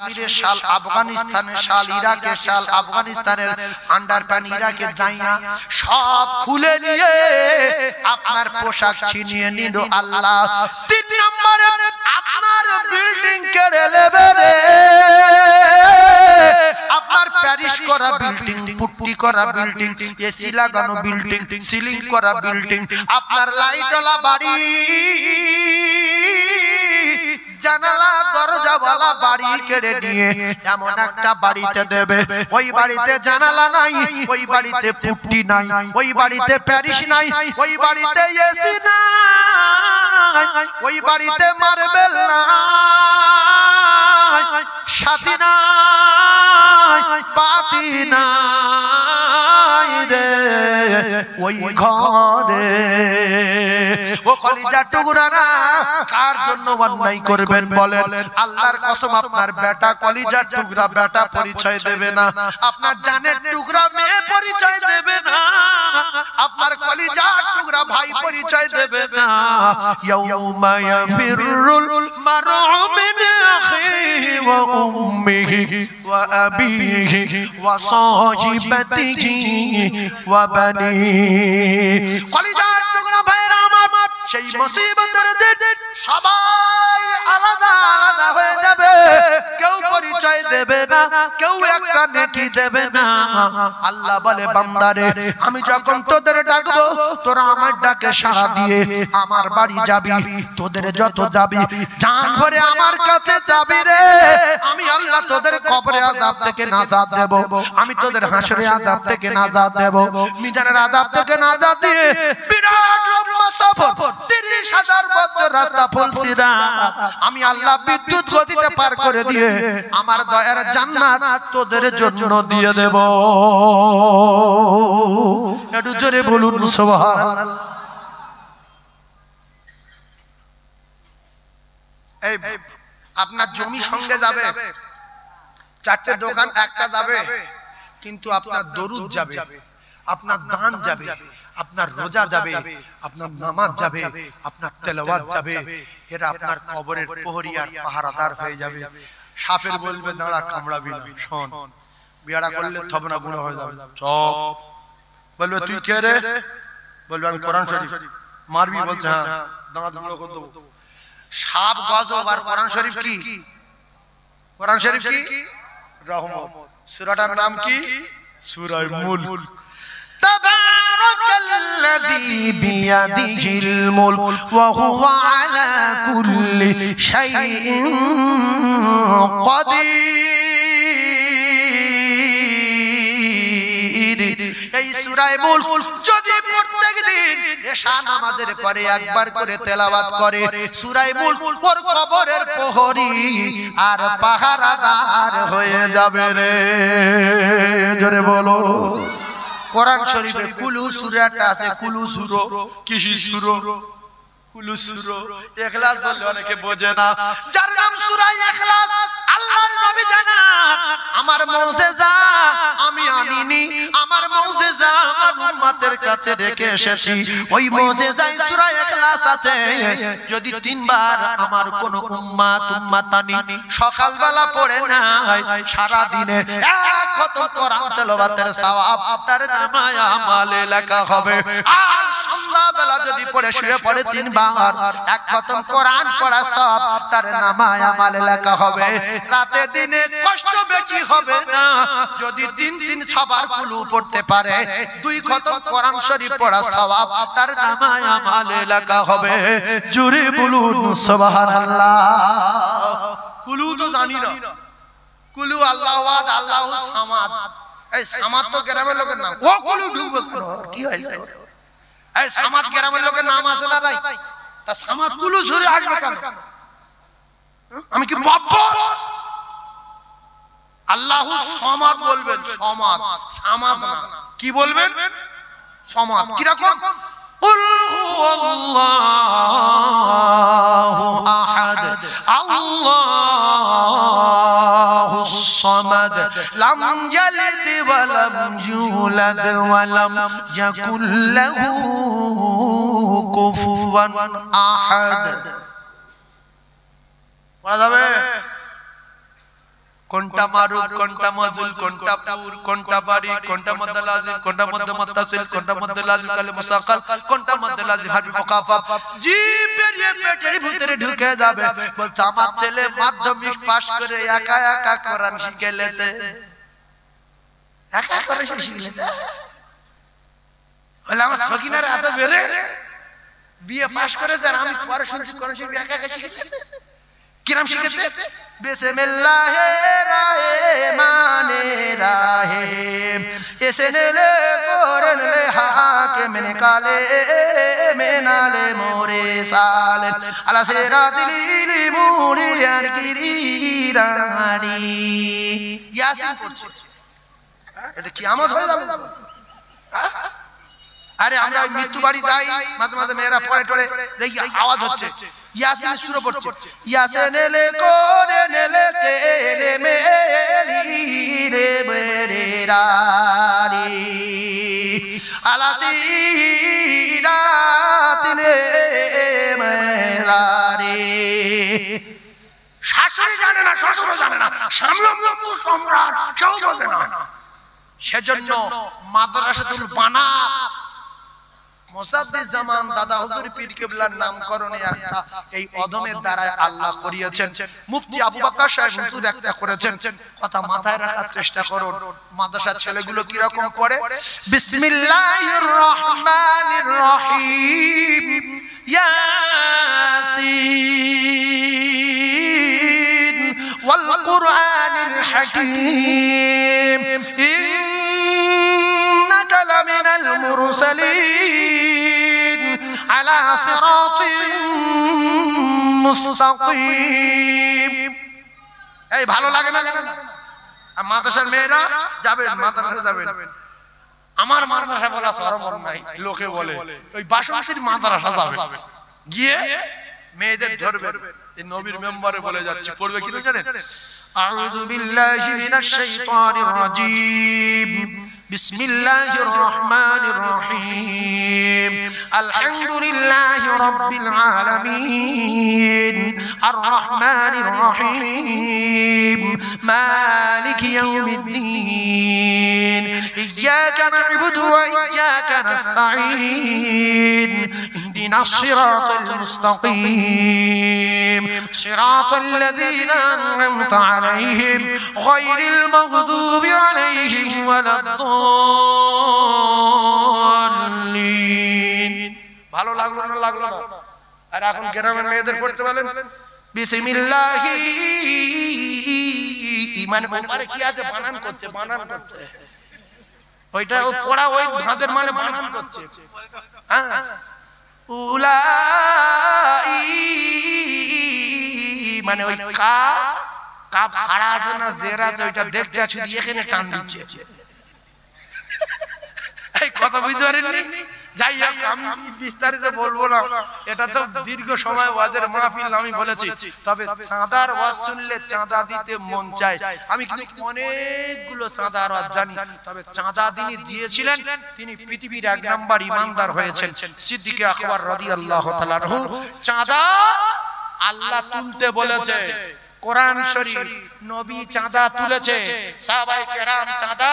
কাশ্মীরের শাল, আফগানিস্তানের শাল, ইরাকের শাল, আফগানিস্তানের আন্ডারপ্যান্ট, ইরাকে যাইয়া সব খুলে নিয়ে আপনার পোশাক ছিনিয়ে নিল আল্লাহ। 3 নম্বরে আপনার বিল্ডিং কেড়ে নেবে রে। আপনার প্যারিস করা বিল্ডিং, পুট্টি করা বিল্ডিং, এসি লাগানো বিল্ডিং, সিলিং করা বিল্ডিং, আপনার লাইটওয়ালা বাড়ি, জানালা দরজাওয়ালা বাড়ি কেড়ে নিয়ে এমন একটা বাড়িতে দেবে, ওই বাড়িতে জানালা নাই, ওই বাড়িতে পুট্টি নাই, ওই বাড়িতে প্যারিস নাই, ওই বাড়িতে এসি নাই, ওই বাড়িতে মার্বেল নাই, সাথী নাই, পাতি নাই রে ওই ঘরে। ও কলিজার টুকরারা, কার জন্য অন্যায় করবেন বলেন? আল্লাহর কসম, আপনার বেটা কলিজার টুকরা বেটা পরিচয় দেবে না, আপনার জানের টুকরা মেয়ে পরিচয় দেবে না, আপনার কলিজার টুকরা ভাই পরিচয় দেবে না। ইয়াউমা ইয়াফিরুল মারউ মিন আখিহি ওয়া উম্মিহি ওয়া আবিহি ওয়া সাহিবাতিহি ওয়া বানিহি। কলিজার টুকরা ভাইরা আমার, সেই মুসিবতের দিন সবাই আলাদা আলাদা হয়ে যাবে, কেউ পরিচয় দেবে না, কেউ একটা নেকি দেবে না। আল্লাহ বলে, বান্দারে আমি যখন তোদের ডাকবো, তোরা আমার ডাকে সাড়া দিয়ে আমার বাড়ি যাবি, তোদের যত যাবি জান ভরে আমার কাছে যাবি রে। আমি আল্লাহ তোদের কবরে আযাব থেকে নাজাত দেব, আমি তোদের হাসরে আযাব থেকে নাজাত দেব, মিজানের আযাব থেকে নাজাত দিয়ে বিরাট লম্বা সফর 30,000 বছর রাস্তা ফুলসিরা আমি আল্লাহ বিদ্যুৎ গতিতে পার করে দিয়ে আমার দয়ার জান্নাত তোদের জন্য দিয়ে দেব। একটু জোরে বলুন সুবহানাল্লাহ। এই আপনার জমি সঙ্গে যাবে, 4টে দোকান একটা যাবে, কিন্তু আপনার দরুদ যাবে, আপনার দান যাবে, আপনার রোজা যাবে, আপনার নামাজ যাবে, আপনার তেলাওয়াত যাবে। এরা আপনার কবরের প্রহরী আর পাহারাদার হয়ে যাবে। সাপের বলবে দাঁড়া, কামড়াবি না, শোন, বিয়াড়া করলে থবনা গুণা হয়ে যাবে, চপ বলবে তুই কে রে, বলবে আমি কোরআন শরীফ, মারবি, বলছে হ্যাঁ, দাঁত গুঁড়ো করে দেবো। সাপ গজব আর কোরআন শরীফ কি? কোরআন শরীফ কি? রহমত। সূরাটার নাম কি? সূরা মুলক। তাবারাকাল্লাযী বিয়াদিহিল মুলক ওয়া হুয়া আলা কুল্লি শাইইন কাদির। এই সূরা মুলক যদি প্রত্যেকদিন এশা নামাজের পরে একবার করে তেলাওয়াত করে, সূরা মুলক ওর কবরের প্রহরী আর পাহারাদার হয়ে যাবে রে। জোরে বলো। কোরআন শরীফে কুলু সূরাটা আছে, কুলু সূরা, কিসি সূরা? কুলু সূরা। ইখলাস বললে অনেকে বোঝে না, যার নাম সূরা ইখলাস। আল্লাহর নবী জানান, আমার মুজিজা আমি আনিনি, আমার মুজিজা আমার উম্মতের কাছে রেখে এসেছি। ওই মুজিজায় সূরা ইখলাস আছে। যদি 3 বার আমার কোন উম্মাতানি সকালবেলা পড়ে নাই, সারা দিনে এক খতম কোরআন তেলাওয়াতের সওয়াব তার নামায় আমলে লেখা হবে। আর সন্ধ্যাবেলা যদি পড়ে শুয়ে পড়ে 3 বার এক খতম কোরআন পড়া সওয়াব তার নামায় আমলে লেখা হবে। রাতে দিনে কষ্ট বেশি হবে না, যদি 3 6 কুলু পড়তে পারে, 2 খতম কোরআন শরীফ পড়া সওয়াব তার নামায় আমলে লেখা হবে। জোরে বলুন সুবহানাল্লাহ। কুলু তো জানি না, কুলু আল্লাহু আহাদ আল্লাহু সামাদ। এই সামাদ তো গ্রামের লোকের নাম, ও কুলু ডুবে কেন, কি হইছে? এই সামাদ গ্রামের লোকের নাম আছে না নাই? তা সামাদ কুলু ঝরে আসবে কেন? আমি কি বাবা? আল্লাহু সামাদ বলবেন, সামাদ, সামাদ না, কি বলবেন? সামাদ। কি রকম? কুল হুয়াল্লাহু আহাদ আল্লাহুস সামাদ লাম ইয়ালিদ ওয়া লাম ইউলাদ ওয়া লাম ইয়াকুল লাহু কুফুয়ান আহাদ। বলা যাবে? কোনটা মারুফ, কোনটা মজুল, কোনটা পুর, কোনটা বাড়ি, কোনটা মদ্দ লাজিম, কোনটা মদ্দ মুত্তাসিল, কোনটা মদ্দ লাজিম কালে মুসাক্কাল, কোনটা মদ্দ লাজিম হারফি মুকাফফাফ, জি পেরিয়ে পেটের ভিতরে ঢুকে যাবে। বলছে আমার ছেলে মাধ্যমিক পাশ করে একা একা কোরআন শিখেলেছে, একা করে শিখেলেছে। বলে আমার সকিনার এত বেড়ে বিয়ে পাশ করেছে আর আমি পরে শুনছি কোরআন শরীফ একা একা শিখেছে। কিরাম শিখেছে? বিসমিল্লাহির রহমানির রহিম ইসনেলে কোরআন লে হাকে মেনে কালে মেনালে মোরে সালে আলা সিরাতিল মুরিয়ান কিরিরানি ইয়াসিন পড়ছে। এটা কিয়ামত হয়ে যাবে। আরে আমরা ওই মৃত্যু বাড়ি যাই, মাঝে মাঝে মেয়েরা পড়ে টড়ে দেখি আওয়াজ হচ্ছে, ইয়াসিন সূরা পড়ছে, ইয়াসিনেলে কোরআনেলে কেলে মেলি রে বেরেরারি আলা সিরাতিলে মেরারি। শাশুড়ি জানে না, শ্বশুর জানে না, স্বামী সম্রাট কেউ বোঝে না। সেজন্য মাদ্রাসাতুল বানাত মুসাদ্দিদ জামান দাদা হুজুর পীর কিবলার নামকরণে একটা এই অদমের দ্বারা আল্লাহ করিয়েছেন। মুফতি আবু বকর সাহেব হুজুর একটা করেছেন, কথা মাথায় রাখার চেষ্টা করুন। মাদ্রাসার ছেলেগুলো কি রকম পড়ে? বিসমিল্লাহির রহমানির রহিম ইয়াসিন ওয়াল কুরআনিল হাকীম ইন্নাকা লামিনাল মুরসালিন আলা সিরাতিন মুস্তাকিম। এই ভালো লাগে না? আর মাদ্রাসার মেয়েরা যাবেন, মাদ্রাসা যাবেন। আমার মাদ্রাসা বলা শরম নাই, লোকে বলে ওই বাসন্তীর মাদ্রাসা যাবে, গিয়ে মেয়েদের ধরবেন। এই নবীর মেম্বারে বলে যাচ্ছে, পড়বে কি জানেন? আউযু বিল্লাহি মিনাশ শাইতানির রাজীম বিসমিল্লাহির রহমানির রহিম আলহামদুলিল্লাহি রাব্বিল আলামিন আর রহমানির রহিম মালিকি ইয়াউমিদ্দিন ইয়্যাকা না'বুদু ওয়া ইয়্যাকা নাস্তাঈন ইহদিনাস সিরাতাল মুস্তাকিম সিরাতাল লাযীনা আন'আমতা আলাইহিম গায়রিল মাগদুবি আলাইহিম ওয়ালাদ ভালো লাগলো না? লাগলো না? আর এখন গ্রামের মেয়েদের পড়তে বলেন বিসমিল্লাহি, মানে ওপারে কি আছে বানান করছে, বানান করছে, ওইটা পড়া ওই ভাঁজের মানে বানান করছে। হ্যাঁ, উলাই মানে ওই কা কা ভাড়া আছে না, জেরা আছে, ওইটা দেখতে আছে, এখানে টান দিচ্ছে। কথা বুঝতে পারেননি? যাই হোক, আমি বিস্তারিত বলবো না, এটা তো দীর্ঘ সময় ওয়াজের মাহফিল আমি বলেছি। তবে চাঁদার ওয়াজ শুনলে চাঁদা দিতে মন চায়। আমি কিন্তু অনেকগুলো চাঁদার ওয়াজ জানি, তবে চাঁদা যিনি দিয়েছিলেন তিনি পৃথিবীর 1 নাম্বার ইমানদার হয়েছেন, সিদ্দিক আকবর রাদিয়াল্লাহু তাআলা আনহু। চাঁদা আল্লাহ তুলতে বলেছে, কোরআন শরীফ, নবী চাঁদা তুলেছে, সাহাবায়ে কেরাম চাঁদা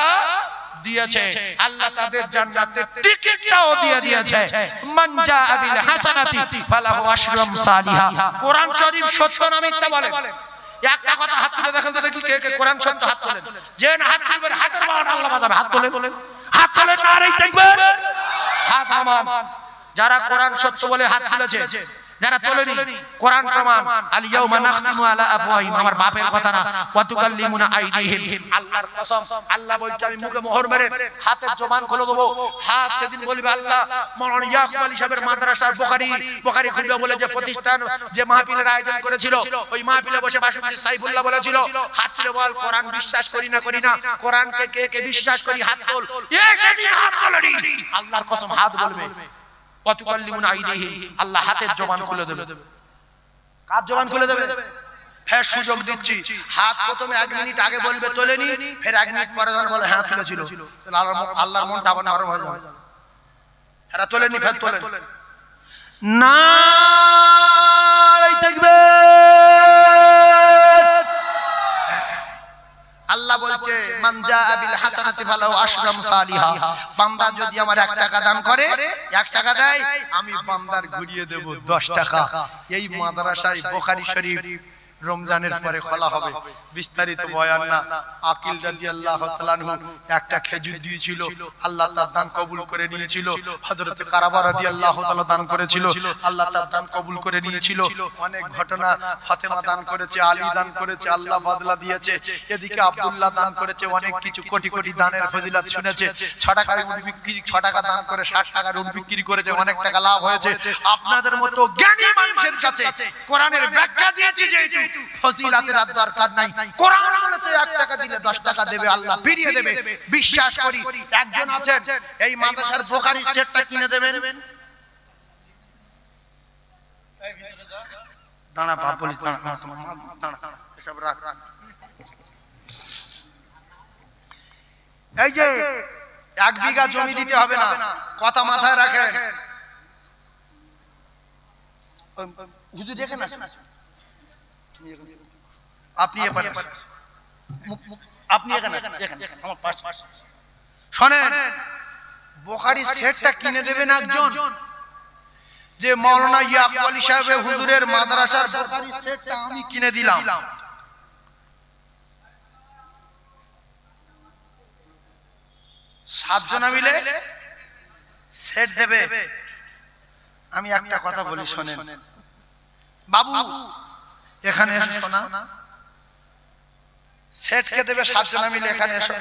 দিয়েছে, আল্লাহ তাদের জান্নাতের টিকিটটাও দিয়ে দিয়েছে। মান জাআ বিল হাসানাতি ফালাহু আশরু আমসালিহা। কোরআন শরীফ সত্য না মিথ্যা বলেন? একটা কথা হাত তুলে দেখেন তো দেখি কে কে কোরআন সত্য হাত তোলেন। যে না হাত তুলবেন হাতের বাড়াটা আল্লাহ বাজাবে। হাত তোলেন, হাত তোলেন, নারে তাকবীর, হাত নামান। যারা কোরআন সত্য বলে হাত তুলেছে, যারা তোলেনি কোরআন প্রমাণ। আল ইয়াউমা নাখতিমু আলা আফওয়াহিম, আমার বাপের কথা না, ওয়া তুকাল্লিমুনা আইদিহিম, আল্লাহর কসম। আল্লাহ বলছে আমি মুখে মোহর মেরে হাতের জবান খুলে দেব। হাত সেদিন বলবে আল্লাহ মাওলানা ইয়াকুব আলী সাহেবের মাদ্রাসার বুখারী খুলবে বলে যে প্রতিষ্ঠান, যে মাহফিলের আয়োজন করেছিল, ওই মাহফিলে বসে বাসন্তী সাইফুল্লাহ বলেছিল হাত তুলে বল কোরআন বিশ্বাস করি না, করি না, কোরআনকে কে কে বিশ্বাস করি হাত তোল। এই সেদিন হাত তোলেনি, আল্লাহর কসম হাত বলবে আল্লাহ হাতের জবান খুলে দেবে। কার জবান খুলে দেবে? ফের সুযোগ দিচ্ছি, হাত প্রথমে 1 মিনিট আগে বলবে তোলেনি, ফের 1 মিনিট পরে যখন বলে হ্যাঁ তুলেছিল, আল্লাহর মনটা আবার নরম হয়ে যাবে। এরা তোলেনি, ফের তোলেন। নারে তাকবীর। আল্লাহ বলছে মান জাআ বিল হাসানাতি ফালাহু আশরু আমসালিহা, বান্দা যদি আমার 1 টাকা দান করে, 1 টাকা দেয়, আমি বান্দার ঘুরিয়ে দেব 10 টাকা। এই মাদ্রাসায় বুখারী শরীফ রমজানের পরে খোলা হবে, বিস্তারিত বয়ান না। আকিল রাদিয়াল্লাহু তাআলা আনহু একটা খেজুর দিয়েছিল, আল্লাহ তার দান কবুল করে নিয়েছিল। হযরত কারাবা রাদিয়াল্লাহু তাআলা দান করেছিল, আল্লাহ তার দান কবুল করে নিয়েছিল। অনেক ঘটনা, ফাতেমা দান করেছে, আলী দান করেছে, আল্লাহ বদলা দিয়েছে। এদিকে আব্দুল্লাহ দান করেছে, অনেক কিছু কোটি কোটি দানের ফজিলত শুনেছে। 6 টাকার উট বিক্রি, 6 টাকা দান করে 60 টাকার উট বিক্রি করেছে, অনেক টাকা লাভ হয়েছে। আপনাদের মতো জ্ঞানী মানুষের কাছে কোরআনের ব্যাখ্যা দিয়েছি যেহেতু ফজিলতের আর দরকার নাই। কোরআন বলেছে 1 টাকা দিলে 10 টাকা দেবে, আল্লাহ ফিরিয়ে দেবে। বিশ্বাস করি একজন আছেন এই মাদ্রাসার বুখারী সেটটা কিনে দেবেন। দাঁড়া বাপ বলি, দাঁড়া দাঁড়া, এসব রাখ। এই যে 1 বিঘা জমি দিতে হবে না, কথা মাথায় রাখেন। হুজুর দেখেন না, আপনি এখানে, আপনি এখানে দেখেন আমার পাশে শুনেন। বুখারী সেটটা কিনে দেবেন একজন, যে মাওলানা ইয়াকুব আলী সাহেব হুজুরের মাদ্রাসার বুখারী সেটটা আমি কিনে দিলাম। 7 জনা মিলে সেট দেবে। আমি একটা কথা বলি শুনেন বাবু, এখানে এসে শোনা, সেট কে দেবে 7 জনা মিলে, এখানে এসো।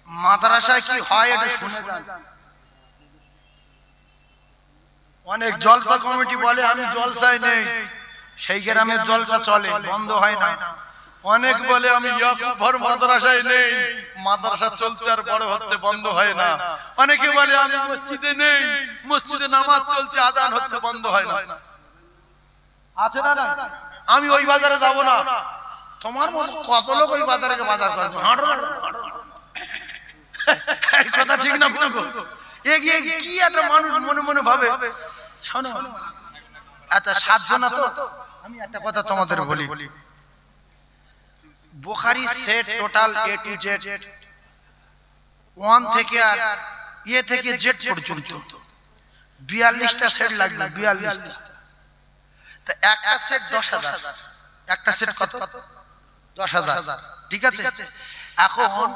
মাদ্রাসায় কি হয় এটা শুনে যান। অনেক জলসা কমিটি বলে আমি জলসায় নেই, সেই গ্রামের জলসা চলে, বন্ধ হয় না। অনেক বলে আমি ইয়াকুবপুর মাদ্রাসায় নেই, মাদ্রাসা চলছে আর বড় হচ্ছে, বন্ধ হয় না। অনেকে বলে আমি মসজিদে নেই, মসজিদে নামাজ চলছে, আজান হচ্ছে, বন্ধ হয় না। আছে না? আমি ওই বাজারে যাব না। তোমার মতো কত লোক ওই বাজারে বাজার করে, হাঁটো না, এই কথা ঠিক না? এগিয়ে কি একটা মানুষ মনে মনে ভাবে। শোনো, আচ্ছা 7 জনা তো, আমি একটা কথা তোমাদের বলি, বুখারী set total A to Z, 1 থেকে আর এ থেকে জেড পর্যন্ত 42টা সেট লাগবে, 42টা। তো একটা সেট 10,000, একটা সেট কত? 10,000, ঠিক আছে? এখন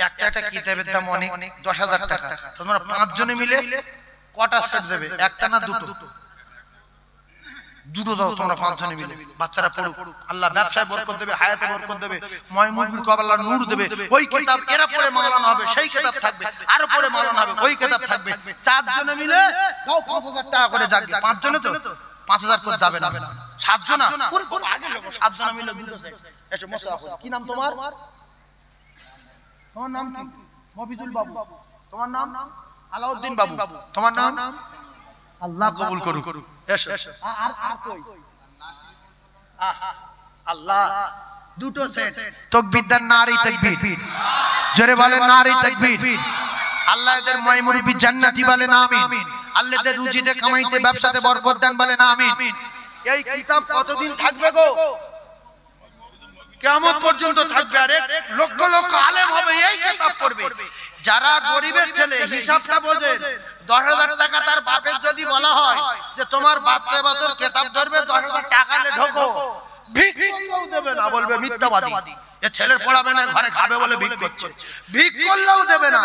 একটা একটা কিতাবের দাম অনেক, 10,000 টাকা। তোমরা 5 জনে মিলে কটা সেট দেবে? একটা না দুটো? দুটো দাও তোমরা 5 জনে মিলে, বাচ্চারা পড়ুক, আল্লাহ ব্যবসায় বরকত দেবে, হায়াতে বরকত দেবে, ময়মুরবির কবলার নূর দেবে। ওই কিতাব এরা পড়ে মাওলানা হবে, সেই কিতাব থাকবে, আর পড়ে মাওলানা হবে, ওই কিতাব থাকবে। 4 জনে মিলে দাও 5,000 টাকা করে যাবে। 5 জনে তো 5,000 করে যাবে না, 7 জনা পুরো আগে লোক 7 জনা মিলে দুটো সেট। এসো মশা, কি নাম তোমার? তোমার নাম কি? মফিজুল বাবু। তোমার নাম? আলাউদ্দিন বাবু। তোমার নাম? আল্লাহ কবুল করুক। এসো। আর কই? আল্লাহ, দুটো সেট। তাকবীর দেন, নারী তাকবীর, জোরে বলেন নারী তাকবীর। আল্লাহ এদের ময়মুরবি জান্নাতি বলেন আমিন। আল্লাহ এদের রুজিতে কামাইতে ব্যবসাতে বরকত দেন বলেন আমিন। এই কিতাব কতদিন থাকবে গো? কিয়ামত পর্যন্ত থাকবে। আর লক্ষ লক্ষ আলেম হবে, এই কিতাব পড়বে। যারা গরিবের ছেলে, হিসাবটা বোঝেন, 10,000 টাকা তার বাপের যদি বলা হয় যে তোমার বাচ্চা বছর কিতাব ধরবে, 10,000 টাকা লে ঢোকো, ভিক করলেও দেবে না, বলবে মিথ্যাবাদী, এ ছেলের পড়াবে না, ঘরে খাবে বলে ভিক করছে, ভিক করলেও দেবে না।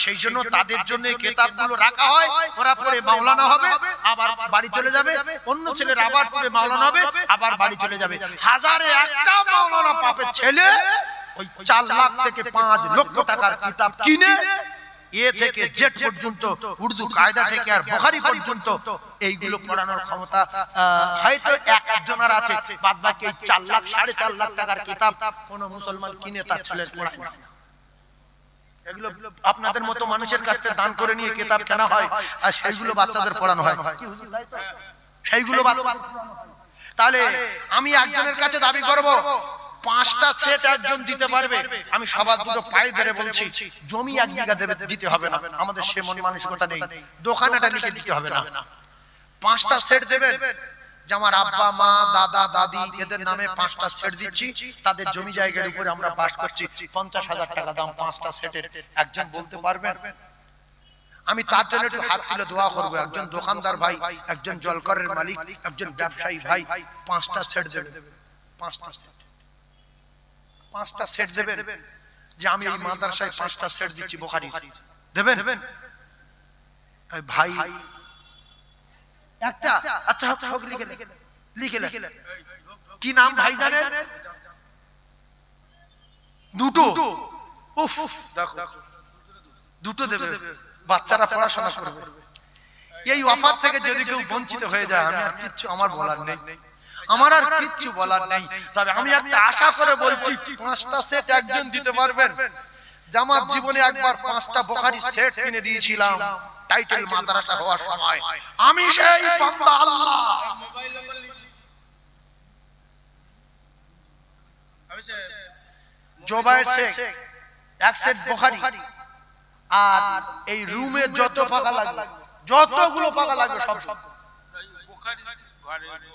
সেই জন্য তাদের জন্য এই কিতাবগুলো রাখা হয়। ওরা পড়ে মাওলানা হবে, আবার বাড়ি চলে যাবে। অন্য ছেলের আবার পড়ে মাওলানা হবে, আবার বাড়ি চলে যাবে। হাজারে একটা মাওলানা পাপের ছেলে ওই 4 লাখ থেকে 5 লক্ষ টাকার কিতাব কিনে এ থেকে জেড পর্যন্ত, উর্দু কায়দা থেকে আর বুখারী পর্যন্ত এইগুলো পড়ানোর ক্ষমতা হয়তো একজনের আছে, বাদ বাকি 4 লাখ 4.5 লাখ টাকার কিতাব কোন মুসলমান কিনে তার ছেলের পড়ায় না। এগুলো আপনাদের মতো মানুষের কাছ থেকে দান করে নিয়ে কিতাব কেনা হয়, আর সেইগুলো বাচ্চাদের পড়ানো হয়। কি হুজুর তাই তো? সেইগুলো বাচ্চাদের পড়ানো হয়। তাহলে আমি একজনের কাছে দাবি করব 5টা সেট একজন দিতে পারবে। আমি সবার দুটো পায়ে ধরে বলছি, জমি 1 বিঘা দিতে হবে না, আমাদের সে মন মানসিকতা নেই, দোকানেটা লিখে দিতে হবে না, 5টা সেট দেবেন যে আমার আব্বা মা দাদা দাদি এদের নামে 5টা সেট দিচ্ছি, তাদের জমি জায়গার উপরে আমরা বাস করছি, 50,000 টাকা দাম 5টা সেটের। একজন বলতে পারবেন? আমি তার জন্য একটু হাত তুলে দোয়া করব। একজন দোকানদার ভাই, একজন জলকরের মালিক, একজন ব্যবসায়ী ভাই 5টা সেট দেবেন, 5টা সেট দেবেন যে আমি এই মাদ্রাসায় 5টা সেট দিচ্ছি বুখারী, দেবেন ভাই? একটা আচ্ছা আচ্ছা হোক, লিখে কি নাম ভাই জানেন? দুটো। উফ দেখো, দুটো দেবে, বাচ্চারা পড়াশোনা করবে। এই অফার থেকে যদি কেউ বঞ্চিত হয়ে যায়, আমি আর কিচ্ছু আমার বলার নেই, আমার আর কিচ্ছু বলার নেই। তবে আমি একটা আশা করে বলছি, 5টা সেট একজন দিতে পারবেন। জামাত জীবনে একবার 5টা বুখারী সেট কিনে দিয়েছিলাম টাইটেল মাদ্রাসা হওয়ার সময়। আমি সেই বান্দা আল্লাহ। জোবায়ের শেখ 1 সেট বুখারী, আর এই রুমে যত পাকা লাগবে, যতগুলো পাকা লাগবে সব বুখারী ঘরে,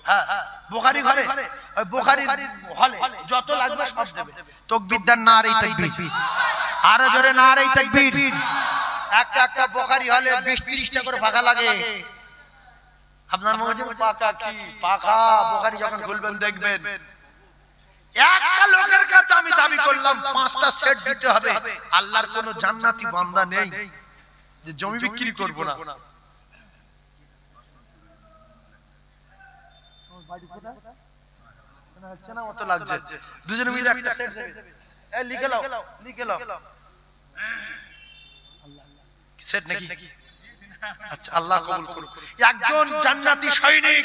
হ্যাঁ বুখারী ঘরে, ওই বুখারী হলে যত লাগবে সব দেবে। তাকবীর দেন, নারে তাকবীর, আরো জোরে নারে তাকবীর। একটা বুখারী হলে 20-30টা করে পাকা লাগে। আপনার মনে পাকা কি পাকা বুখারী যখন খুলবেন দেখবেন, একটা লোকের কাছে আমি দাবি করলাম 5টা সেট দিতে হবে। আল্লাহর কোন জান্নাতি বান্দা নেই যে জমি বিক্রি করব না। দুজনে মিলে একটা সেট দেবে, লিখে লাও সেট নাকি? আচ্ছা আল্লাহ কবুল করুন। একজন জান্নাতি সৈনিক,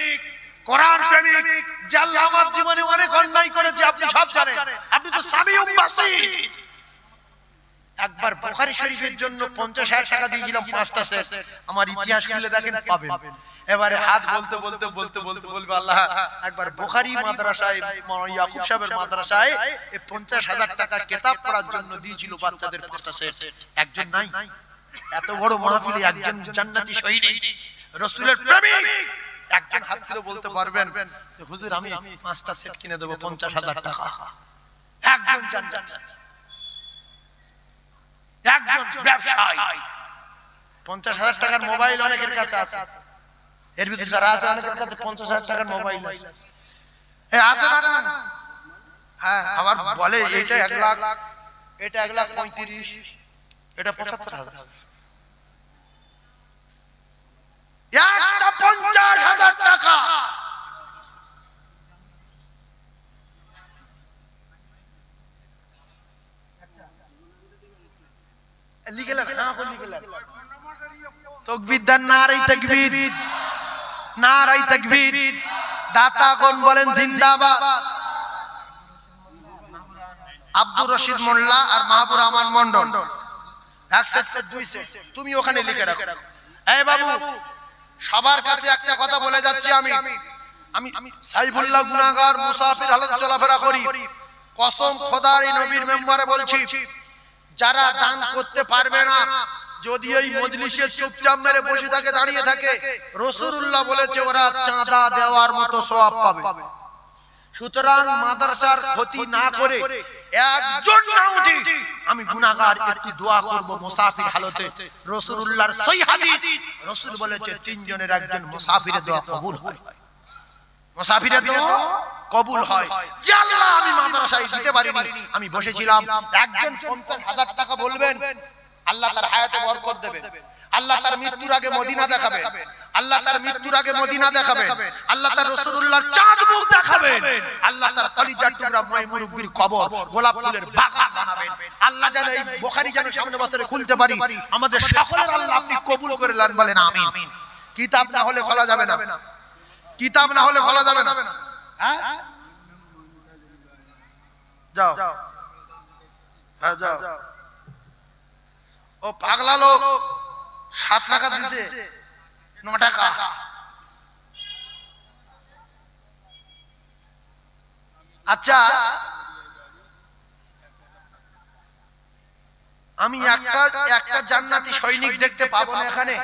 কোরআন প্রেমিক, যে আল্লাহ আমার জীবনে অনেক অন্যায় করেছে আপনি সব জানেন, আপনি তো সামিউম বাসীর। একবার বুখারী শরীফের জন্য 50,000 টাকা দিয়েছিলাম 5টা সেট। আমার ইতিহাস খুলে দেখেন পাবেন। এবারে হাত বলতে বলবে আল্লাহ একবার বুখারী মাদ্রাসায়, ইয়াকুব সাহেবের মাদ্রাসায় এই 50,000 টাকা কিতাব পড়ার জন্য দিয়েছিল বাচ্চাদের 5টা সেট। একজন নাই? এত বড় মাহফিলে একজন জান্নাতি সৈনিক, রাসূলের প্রেমিক, একজন হাত তুলে বলতে পারবেন যে হুজুর আমি 5টা সেট কিনে দেব 50,000 টাকা? একজন জান্নাতি, একজন ব্যবসায়ী। 50,000 টাকার মোবাইল অনেকের কাছে আছে, এর ভিতরে যারা আছে অনেকের কাছে 50,000 টাকার মোবাইল আছে। আছে না? হ্যাঁ, আবার বলে এটা 1 লাখ, এটা 1,35,000, এটা 75,000। একটা 50,000 টাকা লিখে লাগ, তাকবীর দেন, নারে তাকবীর, নারে তাকবীর। দাতাগণ বলেন জিন্দাবাদ। আব্দুর রশিদ মোল্লা আর মাহবুব রহমান মন্ডল 1 সেট 2 সেট তুমি ওখানে লিখে রাখো। এই বাবু, সবার কাছে একটা কথা বলে যাচ্ছি, আমি সাইফুল্লাহ গুনাহগার, মুসাফির হালতে চলাফেরা করি। কসম খোদার এই নবীর মেম্বারে বলছি, যারা দান করতে পারবে না, যদি এই মজলিসে চুপচাপ মেরে বসে থাকে, দাঁড়িয়ে থাকে, রাসূলুল্লাহ বলেছে ওরা চাঁদা দেওয়ার মতো সওয়াব পাবে। সুতরাং মাদ্রাসার ক্ষতি না করে একজন না উঠি, আমি গুনাহগার একটু দোয়া করব মুসাফির হালতে। রাসূলুল্লাহর সহিহ হাদিস, রাসূল বলেছে 3 জনের একজন মুসাফিরের দোয়া কবুল হয়, মুসাফিরের দোয়া কবুল হয়। যে আল্লাহ আমি মাদ্রাসায় দিতে পারিনি, আমি বসেছিলাম, একজন 50,000 টাকা বলবেন, আল্লাহ তার হায়াতে বরকত দেবেন, আল্লাহ তার মৃত্যুর আগে মদিনা দেখাবেন, আল্লাহ তার মৃত্যুর আগে মদিনা দেখাবেন, আল্লাহ তার রাসূলুল্লাহর চাঁদ মুখ দেখাবেন, আল্লাহ তার কলিজার টুকরা ময় মুরব্বির কবর গোলাপ ফুলের বাগান বানাবেন। আল্লাহ যেন এই বুখারী যেন সামনে বছরে খুলতে পারি, আমাদের সকলের আল্লাহ আপনি কবুল করে নেন, বলেন আমিন। কিতাব না হলে খোলা যাবে না, কিতাব না হলে খোলা যাবে না। হ্যাঁ যাও, হ্যাঁ যাও। ও পাগলা লোক 7 টাকা দিছে, 9 টাকা। আচ্ছা আমি একটা জান্নাতি সৈনিক দেখতে পাবো না এখানে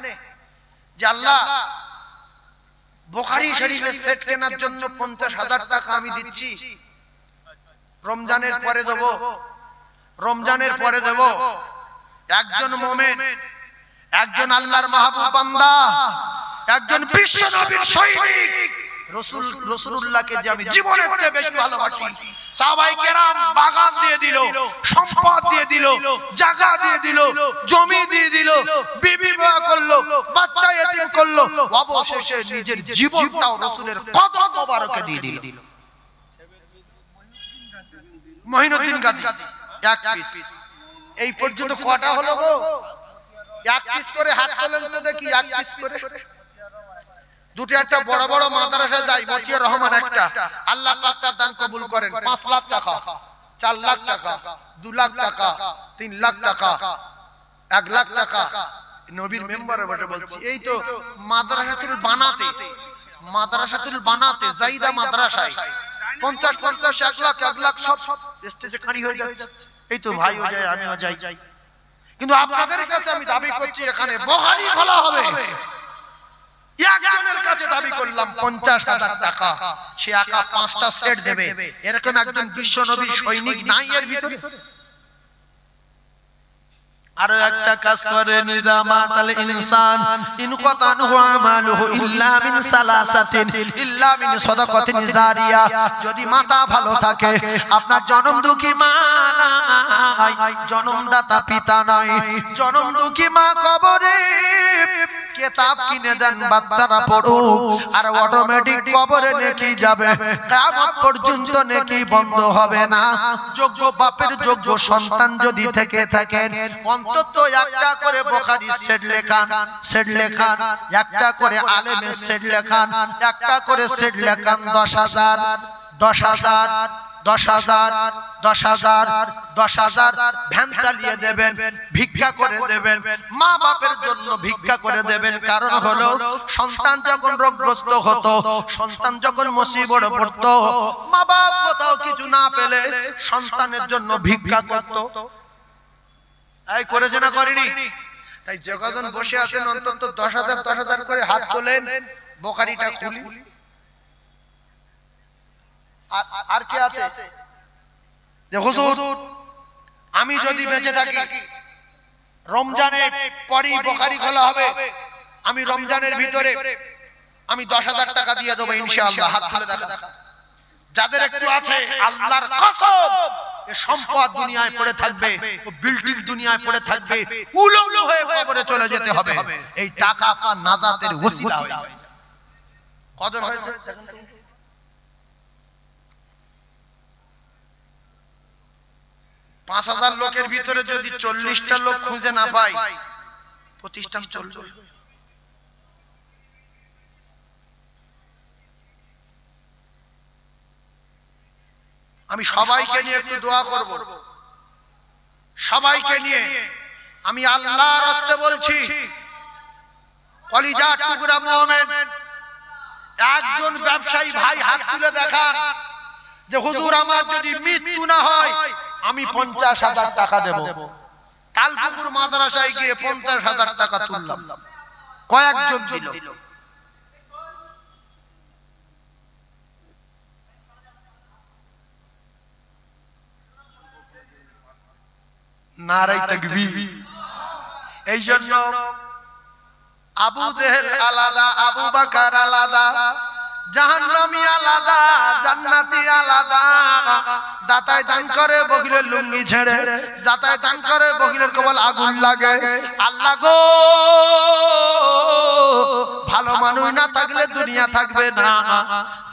যে আল্লাহ বুখারী শরীফের সেট কেনার জন্য 50,000 টাকা আমি দিচ্ছি, রমজানের পরে দেব, রমজানের পরে দেব। একজন মুমিন, একজন আল্লাহর মাহবুব বান্দা, একজন বিশ্ব নবীর সৈনিক রাসূলুল্লাহকে যে আমি জীবনের চেয়ে বেশি ভালোবাসি, সাহাবায়ে কেরাম বাগান দিয়ে দিল, সম্পদ দিয়ে দিল, জায়গা দিয়ে দিল, জমি দিয়ে দিল, বিবি বিবাহ করলো, বাচ্চা এতিম করলো, অবশেষে নিজের জীবনটাও রাসূলের কদম মোবারকে দিয়ে দিল। মঈনুদ্দিন গাজী এক পিস। এই পর্যন্ত কটা হলো গো? এক পিস করে হাত তোলেন তো দেখি, এক পিস করে। দুটো একটা বড় বড় মাদ্রাসা যাই, মতিয়ার রহমান একটা, আল্লাহ পাক তার দান কবুল করেন। 5 লাখ টাকা, 4 লাখ টাকা, 2 লাখ টাকা, 3 লাখ টাকা, 1 লাখ টাকা। নবীর মেম্বারে বসে বলছি, এই তো মাদ্রাসাতুল বানাতে জাইদা মাদ্রাসায় 50 1 লাখ 1 লাখ সব স্টেজে খাড়ি হয়ে যাচ্ছে। এই তো ভাইও যায়, আমিও যাই। কিন্তু আপনাদের কাছে আমি দাবি করছি এখানে বুখারী খোলা হবে। একজনের কাছে দাবি করলাম 50,000 টাকা, সে একা 5টা সেট দেবে। এরকম একজন বিশ্ব নবীর সৈনিক নাই এর ভিতরে? আর একটা কাজ করে নিদামাতাল ইনসান ইন কাতানহু আমালুহু ইল্লা মিন সালাসাতিন ইল্লা মিন সাদাকাতিন জারিয়া। যদি মাথা ভালো থাকে, আপনার জনম দুঃখী মা নাই, জনমদাতা পিতা নাই, জনম দুঃখী মা কবরে কিতাব কিনে দেন, বাচ্চারা পড়ুক, আর অটোমেটিক কবরে নেকি যাবে, কিয়ামত পর্যন্ত নেকি বন্ধ হবে না। যোগ্য বাপের যোগ্য সন্তান যদি থেকে থাকেন, অন্তত একটা করে বুখারী সেট লেখান, একটা করে আলেমের সেট লেখান, একটা করে সেট লেখান। 10,000 10,000 10,000 10,000 10,000 ভ্যান চালিয়ে দেবেন, ভিক্ষা করে দেবেন, মা বাপের জন্য ভিক্ষা করে দেবেন। কারণ হলো সন্তান যখন রোগগ্রস্ত হতো, সন্তান যখন মুসিবতে পড়তো, মা বাপ কোথাও কিছু না পেলে সন্তানের জন্য ভিক্ষা করত। এই করেছে না করেনি? তাই যে কজন বসে আছেন অন্তত 10,000 10,000 করে হাত তোলেন, বুখারীটা খুলি। আর কে আছে যে হুজুর আমি যদি বেঁচে থাকি, রমজানের পরই বুখারী খোলা হবে, আমি রমজানের ভিতরে আমি 10,000 টাকা দিয়ে দেবো ইনশাআল্লাহ? হাত তুলে দেখা। যাদের একটু আছে, আল্লাহর কসম, এই সম্পদ দুনিয়ায় পড়ে থাকবে, ও বিল্ডিং দুনিয়ায় পড়ে থাকবে, উলুলু হয়ে কবরে চলে যেতে হবে। এই টাকা আপনার নাজাতের ওসিলা হয়ে যাবে। কদর হয়েছে? 5,000 লোকের ভিতরে যদি 40টা লোক খুঁজে না পাই, প্রতিষ্ঠান চলবে। আমি সবাইকে নিয়ে একটু দোয়া করব, সবাইকে নিয়ে আমি আল্লাহর রাস্তায় বলছি, কলিজার টুকরা মুমিন একজন ব্যবসায়ী ভাই হাত তুলে দেখান যে হুজুর আমার যদি মৃত্যু না হয় আমি 50,000 টাকা দেব। তালপুকুর মাদ্রাসায় গিয়ে 50,000 টাকা তুললাম, কয়েকজন দিল। নারায়ে তাকবীর। এই জন্য আবু জেহেল আলাদা, আবু বকর আলাদা, জাহান্নামী আলাদা, জান্নাতি আলাদা। দাতায় দান করে বকিলের লুঙ্গি ছেড়ে, দাতায় দান করে বকিলের কপাল আগুন লাগে। আল্লাহ গো, ভালো মানুষ না থাকলে দুনিয়া থাকবে না।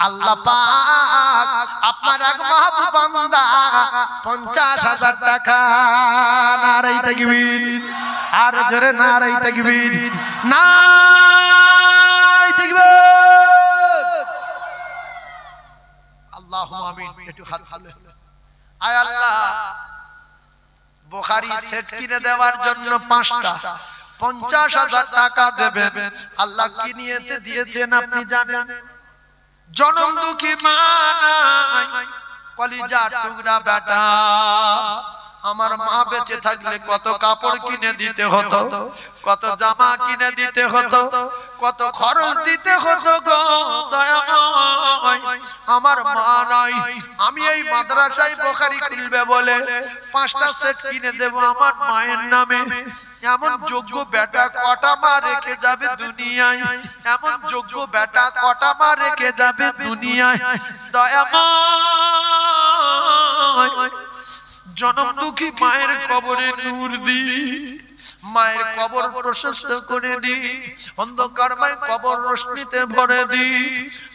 আল্লাহ পাক আপনার এক মাহবুব বান্দা 50,000 টাকা। নারায়ে তাকবীর, আর জোরে নারায়ে তাকবীর, নারায়ে তাকবীর। আল্লাহুম্মা আমিন। একটু হাত তুলে, আয় আল্লাহ, বুখারী সেট কিনে দেওয়ার জন্য 5টা 50,000 টাকা দেবেন। আল্লাহ কি নিয়তে দিয়েছেন আপনি জানেন? জনম দুঃখী মা নাই, কলিজার টুকরা বেটা আমার মা বেঁচে থাকলে কত কাপড় কিনে দিতে হতো, কত জামা কিনে দিতে হতো, কত খরচ দিতে হতো গো দয়াময়। আমার মা নাই, আমি এই মাদ্রাসায় বুখারী খুলবে বলে 5টা সেট কিনে দেব আমার মায়ের নামে। এমন যোগ্য বেটা কটা মা রেখে যাবে দুনিয়ায়, এমন যোগ্য বেটা কটা মা রেখে যাবে দুনিয়ায় দয়াময়। জনম দুঃখী মায়ের কবরে নূর দি, মায়ের কবর প্রশস্ত করে দি, অন্ধকারময় কবর রোশনীতে ভরে দি,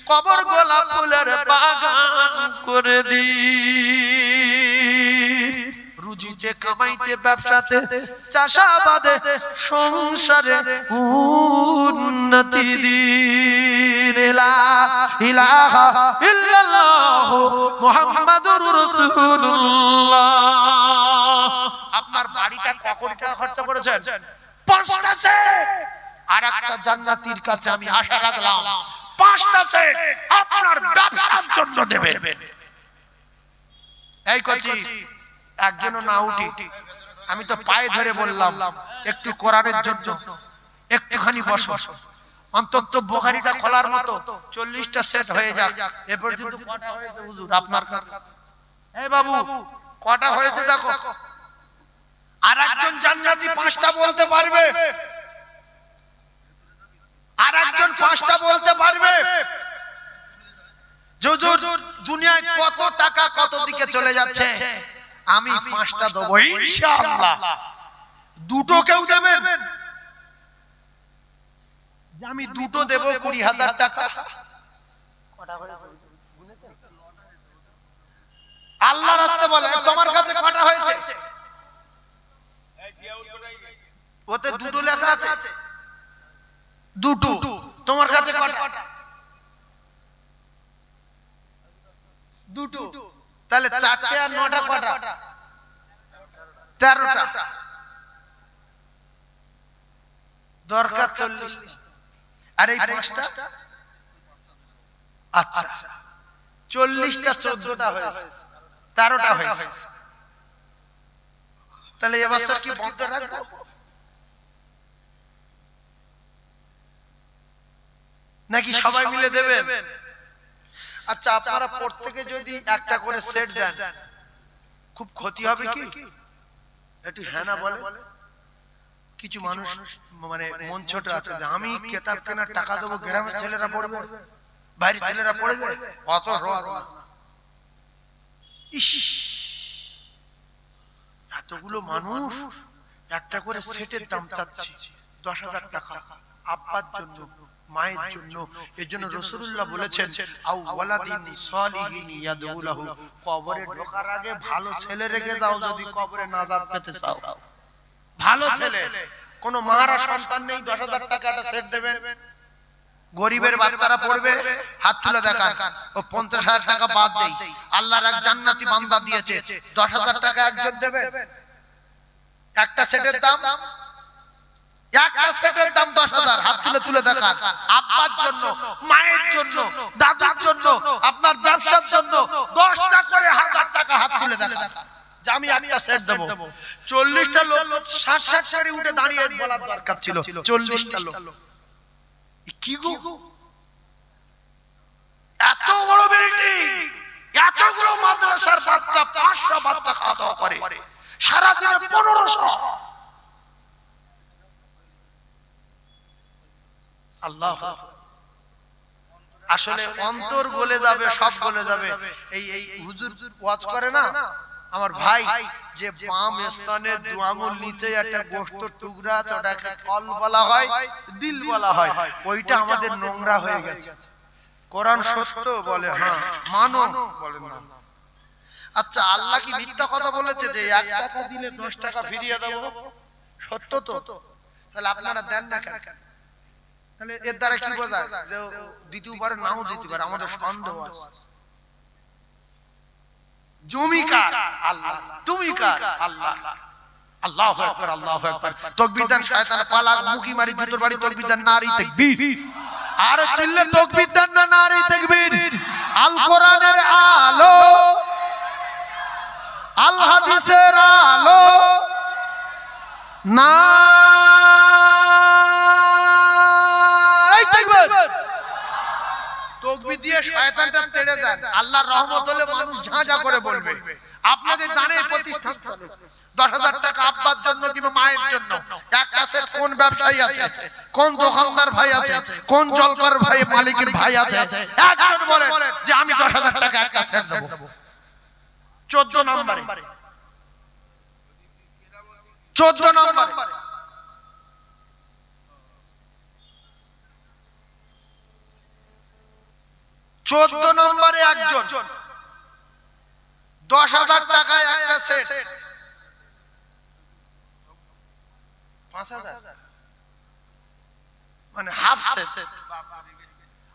কবর গোলাপ ফুলের বাগান করে দি। রুজিতে কামাইতে ব্যবসাতে চাষাবাদে সংসারে উন্নতি দিন। লা ইলাহা ইল্লাল্লাহ মুহাম্মাদুর রাসূলুল্লাহ। আপনার বাড়িটা কতটি টাকা খরচ করেছেন? 5টা সেট। আর একটা জান্নাতীর কাছে আমি আশা রাখলাম 5টা সেট আপনার ব্যবসার জন্য দেবেন। এই কচি একজনও না উঠি, আমি তো পায়ে ধরে বললাম একটু কোরআনের জন্য একটুখানি বসো, অন্তত বুখারীটা খোলার মতো 40টা সেট হয়ে যাক। এ পর্যন্ত কটা হয়েছে হুজুর আপনার কাছে? এই বাবু কটা হয়েছে দেখো। আর একজন জান্নাতি 5টা বলতে পারবে? আর একজন 5টা বলতে পারবে? হুজুর দুনিয়ায় কত টাকা কত দিকে চলে যাচ্ছে, আমি 5টা দেবো ইনশাআল্লাহ। 2টো কেউ দেবেন? যে আমি 2টো দেব 20,000 টাকা। কটা হয়েছে গুনেছেন? আল্লাহর রাস্তায় বলে তোমার কাছে কটা হয়েছে? ওতে 2টো লেখা আছে। 2টো। তোমার কাছে কটা? 2টো। তাহলে 4টে আর 9টা কটা? 13টা। দরকার 40। আর এই 5টা? আচ্ছা 40টা 14টা হয়েছে, 13টা হয়েছে। তাহলে এবছর কি বন্ধ রাখবো? নাকি সবাই মিলে দেবেন? আচ্ছা আপনারা প্রত্যেকে যদি একটা করে সেট দেন খুব ক্ষতি হবে কি? একটু হ্যাঁ না বলে। কিছু মানুষ মানে মন ছোট আছে যে আমি কিতাব কেনার টাকা দেবো, গ্রামের ছেলেরা পড়বে, বাইরের ছেলেরা পড়বে, অত রোজ ইস এতগুলো মানুষ একটা করে সেটের দাম চাচ্ছি 10,000 টাকা আব্বার জন্য, মায়ের জন্য। এজন্য রাসূলুল্লাহ বলেছেন আও ওয়ালাদিন সালিহিন ইয়াদউ লাহু, কবরে ঢোকার আগে ভালো ছেলে রেখে দাও যদি কবরে নাজাত পেতে চাও। ভালো ছেলে, কোন মাহারা সন্তান নেই 10,000 টাকা একটা সেট দেবেন? গরিবের বাচ্চারা পড়বে, হাত তুলে দেখান। ও 50,000 টাকা বাদ দেই, আল্লাহর এক জান্নাতি বান্দা দিয়েছে 10,000 টাকা একজন দেবে? একটা সেটের দাম, একটা সেটের দাম 10,000। হাত তুলে তুলে দেখান। আব্বার জন্য, মায়ের জন্য, দাদার জন্য, আপনার ব্যবসার জন্য 10টা করে 1000 টাকা হাত তুলে দেখান যে আমি একটা সেট দেব। 40টা লোক 60 সারি উঠে দাঁড়িয়ে বলার দরকার ছিল 40টা লোক। কি গো এত বড় বিল্ডিং, এতগুলো মাদ্রাসার বাচ্চা, 500 বাচ্চা খাওয়া দাওয়া করে, সারা দিনে 1500। আল্লাহ আসলে অন্তর গলে যাবে, সব গলে যাবে। এই হুজুর ওয়াজ করে না আমার ভাই, যে বাম স্তনের 2 আঙ্গুল নিচে একটা গোশতের টুকরা আছে, ওটাকে কল বলা হয়, দিল বলা হয়। ওইটা আমাদের নোংরা হয়ে গেছে। কোরআন সত্য বলে হ্যাঁ মানো, বলে না। আচ্ছা আল্লাহ কি মিথ্যা কথা বলেছে যে 1 টাকা দিলে 10 টাকা ফিরিয়ে দেব? সত্য তো। তাহলে আপনারা দেন না কেন? তাহলে এর দ্বারা কি বোঝায় যে দ্বিতীয় বারে নাও দিতে পারে? আমাদের সন্দেহ আছে। জমি কার? আল্লাহ। তুমি কার? আল্লাহ। আল্লাহু আকবার, আল্লাহু আকবার। তাকবীর দেন, শয়তান পালাক, মুখি মারি জুতোর বাড়ি। তাকবীর দেন, নারী তাকবীর। আর চিল্লে তাকবীর দেন না, নারী তাকবীর। আল কোরআনের আলো, আল হাদিসের আলো না তাকবীর দিয়ে শয়তানটা তেড়ে দেন। আল্লাহর রহমত হলে মানুষ ঝাঁঝা করে বলবে। আপনাদের দানে প্রতিষ্ঠান 10,000 টাকা আব্বার জন্য কিংবা মায়ের জন্য একটা সেট কোন ব্যবসায়ী আছে, কোন দোকানদার ভাই আছে, কোন জলকর ভাই মালিকের ভাই আছে, একজন বলেন যে আমি 10,000 টাকা একটা সেট দেব। 14 নম্বরে 14 নম্বরে 14 নম্বরে একজন 10,000 টাকায় একটা সেট 5,000 মানে হাফ সেট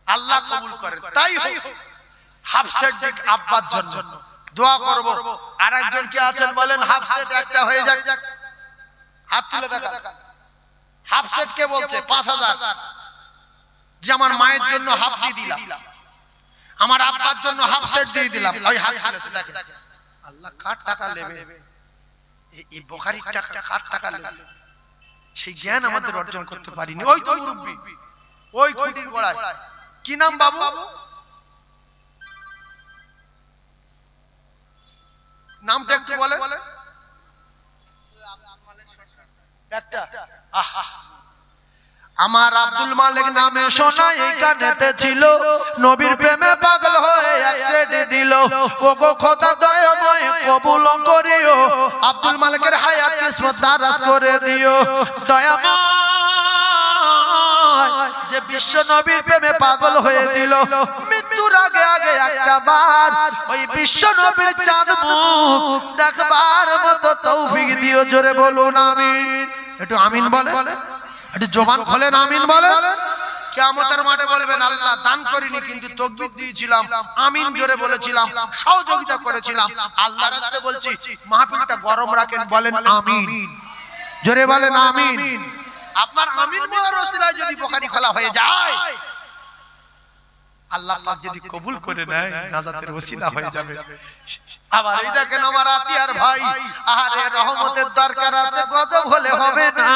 আল্লাহ কবুল করেন। তাই হাফ সেট দিক আব্বার জন্য দোয়া করব। আরেকজন কি আছেন বলেন হাফ সেট একটা হয়ে যাক, হাত তুলে দেখা। হাফ সেট কে বলছে? 5,000 যে আমার মায়ের জন্য হাফ দিয়ে দিলাম, আমার আব্বার জন্য হাফ সেট দিয়ে দিলাম। ওই হাত তুলেছে দেখেন। আল্লাহ কার টাকা নেবে? এই বুখারীর টাকা কার টাকা নেবে? সেই জ্ঞান আমাদের অর্জন করতে পারিনি। ওই তো মুরব্বি, ওই খুঁটির গোড়ায় কি নাম বাবু? নামটা একটু বলে। একটা আমার আব্দুল মালিক নামে শোনা এই কানেতে ছিল, নবীর প্রেমে পাগল হয়ে এক সেট দিল। ওগো খোদা দয়াময় কবুল করিও, আব্দুল মালিকের হায়াত কিসমত দারাজ করে দিও। দয়াময় যে বিশ্ব নবীর প্রেমে পাগল হয়ে দিল, মৃত্যুর আগে আগে একটা বার ওই বিশ্ব নবীর চাঁদ মুখ দেখবার মতো তৌফিক দিও। জোরে বলুন আমিন। একটু আমিন বলেন, একটু জবান খোলেন আমিন বলেন। কিয়ামতের মাঠে বলবেন আল্লাহ দান করিনি কিন্তু তাকবীর দিয়েছিলাম, আমিন জোরে বলেছিলাম, সহযোগিতা করেছিলাম। আল্লাহর রাস্তায় বলছি মাহফিলটা গরম রাখেন, বলেন আমিন জোরে বলেন আমিন। আপনার আমিন বলার ওসিলায় যদি বুখারী খোলা হয়ে যায়, আল্লাহ পাক যদি কবুল করে নেয়, নাজাতের ওসিলা হয়ে যাবে। আবার এই দেখেন আমার আতিয়ার ভাই, আরে রহমতের দরকার আছে, গজব হলে হবে না।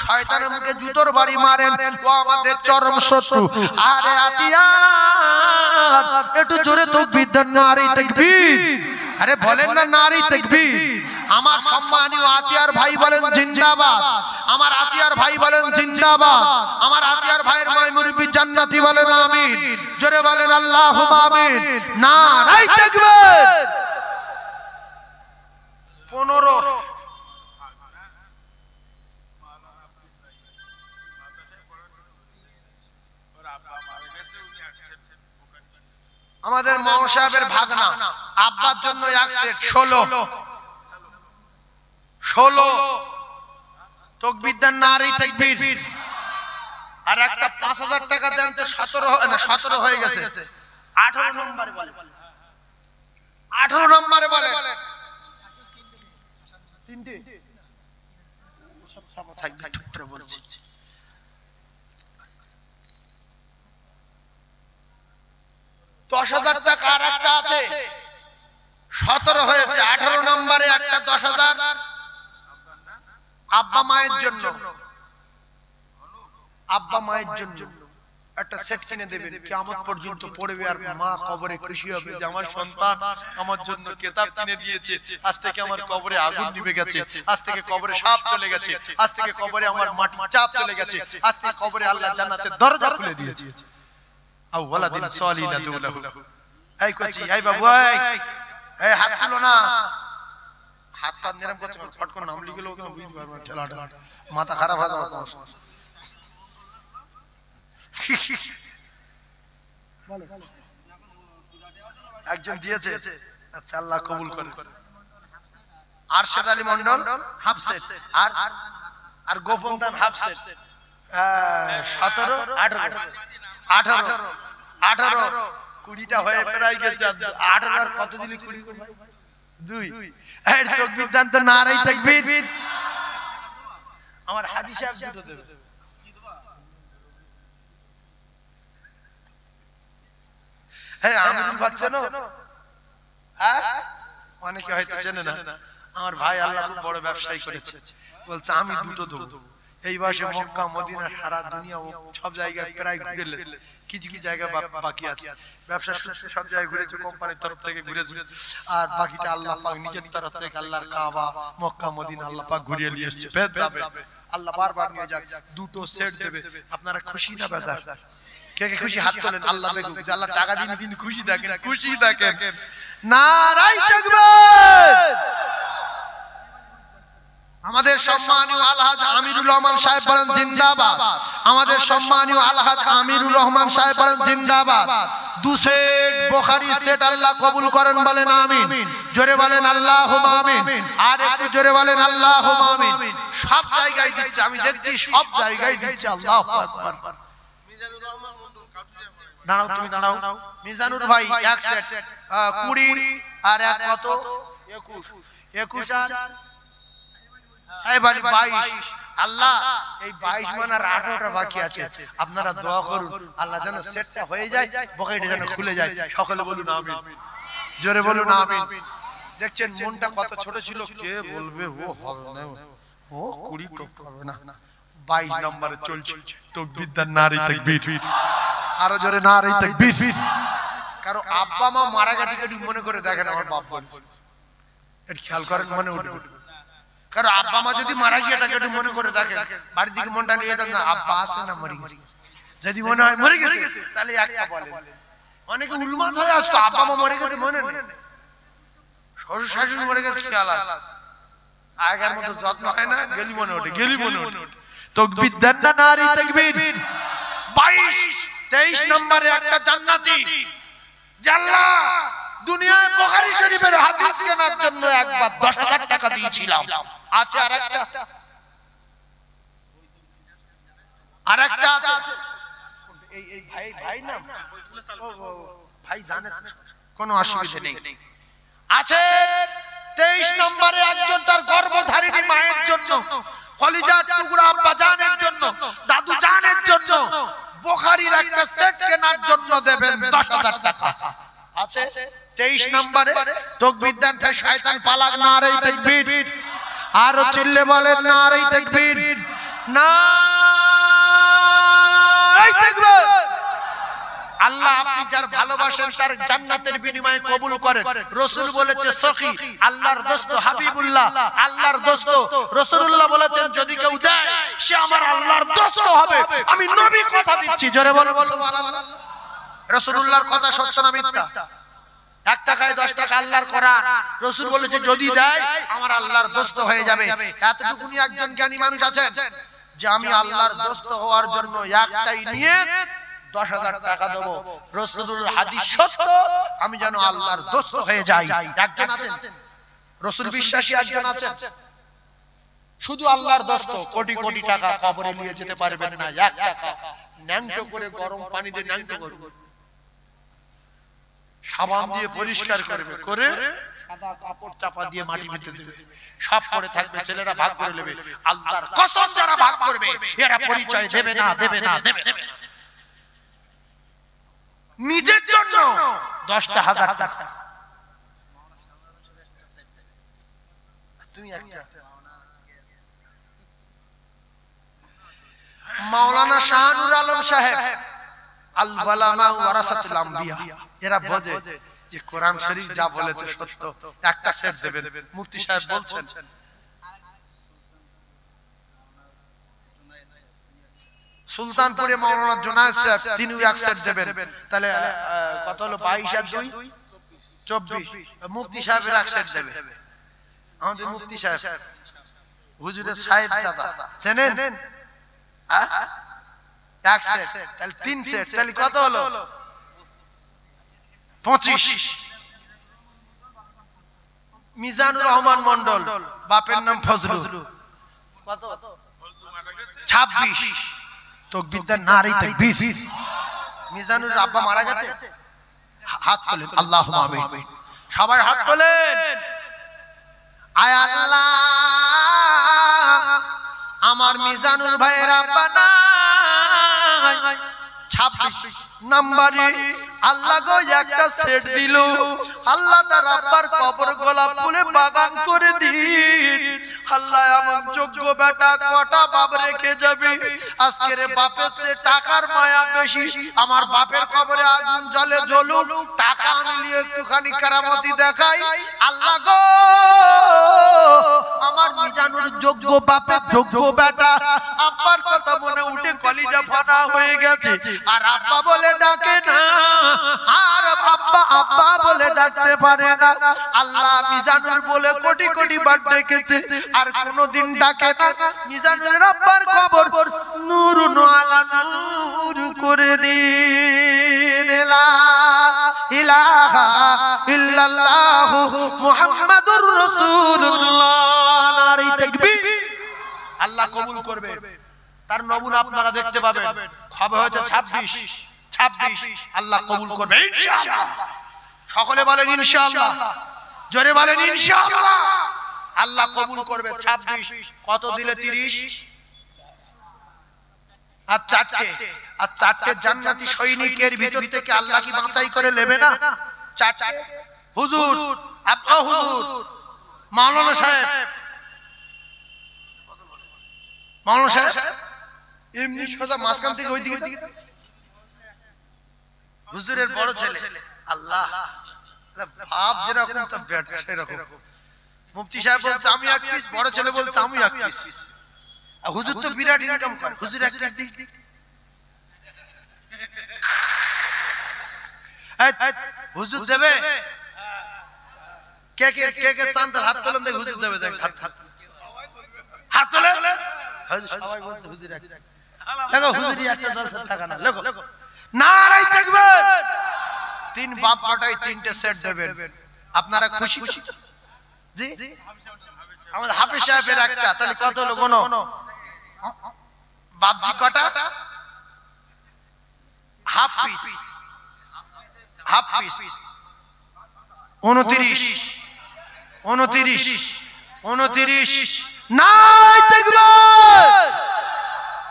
শয়তানের মুখে জুতোর বাড়ি মারেন, ও আমাদের চরম শত্রু। আরে আতিয়ার একটু জোরে তাকবীর দেন, নারী তাকবীর। আরে বলেন না নারী তাকবীর। আমার সম্মানীয় আতিয়ার ভাই বলেন জিন্দাবাদ, আমার আতিয়ার ভাই বলেন জিন্দাবাদ, আমার আতিয়ার ভাইয়ের মাই মুরব্বি জান্নাতি বলেন আমিন জোরে বলেন আল্লাহুম্মা আমিন। নারী তাকবীর। 15 আমাদের মাওলানা সাহেবের ভাগনা আব্বার জন্য এক সেট 16 তাকবীর দেন, নারী তাকবীর। আর একটা 5,000 টাকা দেন তো 17 হয়ে গেছে। 18 নম্বরে বলে, 18 নম্বরে বলে তিনটে সব সামনে থাকবে করে বলছি। 10,000 টাকা আর একটা আছে, 17 হয়েছে। 18 নম্বরে একটা 10,000 আব্বা মায়ের জন্য, আব্বা মায়ের জন্য একটা সেট কিনে দেবেন। কিয়ামত পর্যন্ত পড়বে আর মা কবরে খুশি হবে যে আমার সন্তান আমার জন্য কিতাব কিনে দিয়েছে। আজ থেকে আমার কবরে আগুন নিভে গেছে, আজ থেকে কবরে সাপ চলে গেছে, আজ থেকে কবরে আমার মাটি চাপ চলে গেছে, আজ থেকে কবরে আল্লাহ জান্নাতের দরজা খুলে দিয়েছে। আও ওয়ালাদিন সালিহাতু লাহু। এই কচি, এই বাবু, এই হাত তুলো না, হাত পা নিরাম করতে ফট করে নাম লিখে লোক বুঝতে পারবে না, ঠেলাটা মাথা খারাপ হয়ে যাবে তোমার। একজন দিয়েছে, আচ্ছা আল্লাহ কবুল করে। আরশাদ আলী মন্ডল হাফ সেট, আর গোপন দান হাফ সেট 17 18 20টা হয়ে প্রায় গেছে। 18 আর কত দিলি 20 2 এই তাকবীর দান তো নারী তাকবীর। আমার হাজি সাহেব দুটো দেবে। হ্যাঁ আমিরুল বাচ্চা না, হ্যাঁ অনেকে হয়তো চেনে না, আমার ভাই আল্লাহ খুব বড় ব্যবসায়ী করেছে, বলছে আমি দুটো দেবো। এই বয়সে মক্কা মদিনা সারা দুনিয়া সব জায়গায় প্রায় ঘুরে এলেছে, কিছু কিছু জায়গা বাকি আছে, ব্যবসা সূত্রে সব জায়গায় ঘুরেছে, কোম্পানির তরফ থেকে ঘুরেছে, আর বাকিটা আল্লাহ পাক নিজের তরফ থেকে আল্লাহর কাবা মক্কা মদিনা আল্লাহ পাক ঘুরিয়ে নিয়ে এসেছে। যাবে আল্লাহ বারবার নিয়ে যাক, দুটো সেট দেবে। আপনারা খুশি না বেজার? কে কে খুশি হাত তোলেন, আল্লাহ দেখুক যে আল্লাহ টাকা দিন কিন্তু খুশি থাকেন, খুশি থাকেন। নারায়ে তাকবীর। আমাদের সম্মানীয় আলহাজ আমিরুল রহমান সাহেব বলেন জিন্দাবাদ। আমাদের সম্মানীয় আলহাজ আমিরুল রহমান সাহেব বলেন জিন্দাবাদ। দু সেট বুখারী সেট আল্লাহ কবুল করেন, বলেন আমিন। জোরে বলেন আল্লাহুম্মা আমিন। আর একটু জোরে বলেন আল্লাহুম্মা আমিন। সব জায়গায় দিচ্ছে, আমি দেখছি সব জায়গায় দিচ্ছে। আল্লাহু আকবার। মিজানুর রহমান মন্ডল কাটুরিয়া, দাঁড়াও তুমি দাঁড়াও। মিজানুর ভাই এক সেট 20 আর এক কত 21 আর সাহেব আলী 22। আল্লাহ এই 22 মানে আর 18টা বাকি আছে, আপনারা দোয়া করুন আল্লাহ যেন সেটটা হয়ে যায়, বকেটটা যেন খুলে যায়। সকলে বলুন আমিন, জোরে বলুন আমিন। দেখছেন মনটা কত ছোট ছিল, কে বলবে ও হবে না, ও 20 টপ হবে না, 22 নম্বরে চলছে তাকবীর দান, নারী তাকবীর, আরো জোরে নারী তাকবীর। কারণ আব্বা মা মারা গেছে কেউ মনে করে দেখেন আমার বাপ বলছে, এটা খেয়াল করেন, মনে উঠবে। কারণ আব্বা মা যদি মারা গিয়ে থাকে একটু মনে করে দেখেন, বাড়ির দিকে মনটা নিয়ে যান না, আব্বা আছে না মরে গেছে। যদি মনে হয় মরে গেছে তাহলে একটা বলেন। অনেকে উলমাত হয়ে আসতো আব্বা মা মরে গেছে মনে নেই, শ্বশুর শাশুড়ি মরে গেছে খেয়াল আছে, আগের মতো যত্ন হয় না, গেলি মনে ওঠে, গেলি মনে ওঠে। তাকবীর দেন না, নারী তাকবীর। 22 23 নম্বরে একটা জান্নাতি আল্লাহ দুনিয়ায় বুখারী শরীফের হাদিস কেনার জন্য একবার 10,000 টাকা দিয়েছিলাম, আছে আরেকটা আছে। এই ভাই না ভাই জানে, কোনো অসুবিধা নেই। আছে 23 নম্বরে একজন তার গর্ভধারিণী মায়ের জন্য, কলিজার টুকরা আব্বা জানের জন্য, দাদু জানের জন্য বুখারীর একটা সেট কেনার জন্য দেবেন 10,000 টাকা। আছে 23 নম্বরে তাকবীর দেন, শয়তান পালাক, নারে তাকবীর। আর চিল্লে বলেন নারে তাকবীর, নারে তাকবীর। আল্লাহ আপনি যার ভালোবাসেন তার জান্নাতের বিনিময়ে কবুল করেন। রাসূল বলেছে সখী, আল্লাহর দোস্ত হাবিবুল্লাহ, আল্লাহর দোস্ত রাসূলুল্লাহ বলেছেন যদি কেউ দেয় সে আমার আল্লাহর দোস্ত হবে, আমি নবী কথা দিচ্ছি। জোরে বলুন সুবহানাল্লাহ। রাসূলুল্লাহর কথা সত্য না মিথ্যা? 1 টাকায় 10 টাকা আল্লাহর কোরআন, রাসূল বলেছে যদি দেয় আমার আল্লাহর দোস্ত হয়ে যাবে। এতটুকুনি একজন জ্ঞানী মানুষ আছেন যে আমি আল্লাহর দোস্ত হওয়ার জন্য একটাই নিয়ত, 10,000 টাকা দেব, রাসূলুর হাদিস সত্য, আমি যেন আল্লাহর দোস্ত হয়ে যাই। একজন আছেন রাসূল বিশ্বাসী, একজন আছেন শুধু আল্লাহর দোস্ত, কোটি কোটি টাকা কবরে নিয়ে যেতে পারবেন না। 1 টাকা ন্যাংটো করে গরম পানি দিয়ে ন্যাংটো করবে, সাবান দিয়ে পরিষ্কার করবে, করে সাদা কাপড় চাপা দিয়ে মাটি ভিতরে দেবে, সব পড়ে থাকবে, ছেলেরা ভাগ করে নেবে। আল্লাহর কসম যারা ভাগ করবে এরা পরিচয় দেবে না, দেবে না, দেবে না। নিজের জন্য 10,000 টাকা তুমি একটা। মাওলানা শাহনুর আলম সাহেব, আল উলামা ওয়ারাসাতুল আম্বিয়া, এরা বোঝে যে কোরআন শরীফ যা বলেছে সত্য, একটা সেট দেবেন। মুফতি সাহেব বলছেন সুলতানপুরে মাওলানা জুনায়েদ সাহেব তিনিও এক সেট দেবেন, তাহলে কত হলো? 22 আর 2 24। মুফতি সাহেবের এক সেট দেবে। আমাদের মুফতি সাহেব হুজুরের সাহেব দাদা চেনেন? এক সেট, তাহলে 3 সেট, তাহলে কত হলো? 25। মিজানুর রহমান মন্ডল, বাপের নাম ফজলু, কত? 26। তাকবীর দেন, নারে তাকবীর। মিজানুর আব্বা মারা গেছে, হাত তোলেন, আল্লাহুম্মা আমিন। সবাই হাত তোলেন। আয় আল্লাহ, আমার মিজানুর ভাইয়ের আব্বা নাই, 26 নম্বরে আল্লাহ গো একটা সেট দিল, আল্লাহ তার আব্বার কবর গোলাপ ফুলে বাগান করে দিন। আল্লাহ এমন যোগ্য বেটা কটা বাপ রেখে যাবে, আজকের বাপের চেয়ে টাকার মায়া বেশি। আমার বাপের কবরে আগুন জ্বলে জ্বলুক, টাকা আনলে একটুখানি কেরামতি দেখাই। আল্লাহ গো আমার মিজানুর যোগ্য বাপের যোগ্য বেটা, আব্বার কথা মনে উঠে কলিজা ফাটা হয়ে গেছে, আর আব্বা বলে ডাকে না, আর আব্বা আব্বা বলে ডাকতে পারে না। আল্লাহ মিজানুর বলে কোটি কোটি বার ডেকেছে, আর কোনোদিন ডাকে না। মিজানুরের আব্বার কবর নূরুন আলা নূর করে দিন। লা ইলাহা ইল্লাল্লাহ মুহাম্মাদুর রাসূলুল্লাহ। নারে তাকবীর। আল্লাহ কবুল করবে। তার নমুনা আপনারা দেখতে পাবেন। হবে হয়তো 26 আল্লাহ কবুল করবে ইনশাআল্লাহ। সকলে বলেন ইনশাআল্লাহ, জোরে বলেন ইনশাআল্লাহ। আল্লাহ কবুল করবে 26। কত দিলে 30 আর 4টে জান্নাতি সৈনিকের ভিতর থেকে আল্লাহ কি বাছাই করে নেবে না? 4টে হুজুর, আপনারা হুজুর, মাওলানা সাহেব, মাওলানা সাহেব এমনি সোজা মাঝখান থেকে ওই দিকে হুজুরের বড় ছেলে। আল্লাহ ভাব যেরকম তার ব্যাটা সেরকম। মুফতি সাহেব বলছে আমি এক পিস, বড় ছেলে বলছে আমি এক পিস। আর হুজুর তো বিরাট ইনকাম করে, হুজুর এক পিস দিক। হুজুর দেবে? কে কে কে কে চান হাত তোলেন, দেখ হুজুর দেবে। দেখ হাত তোলে। সবাই বলছে হুজুর এক। দেখো হুজুরই একটা দর্শন টাকা না। লেখো নারাই তাকবীর। 3 বাপ পাটাই 3টে সেট দেবেন। আপনারা খুশি তো? জি আমাদের হাফেজ সাহেবের একটা, তাহলে কত হলো গোনো? বাপজি কটা? হাফ পিস 29 নাই তাকবীর।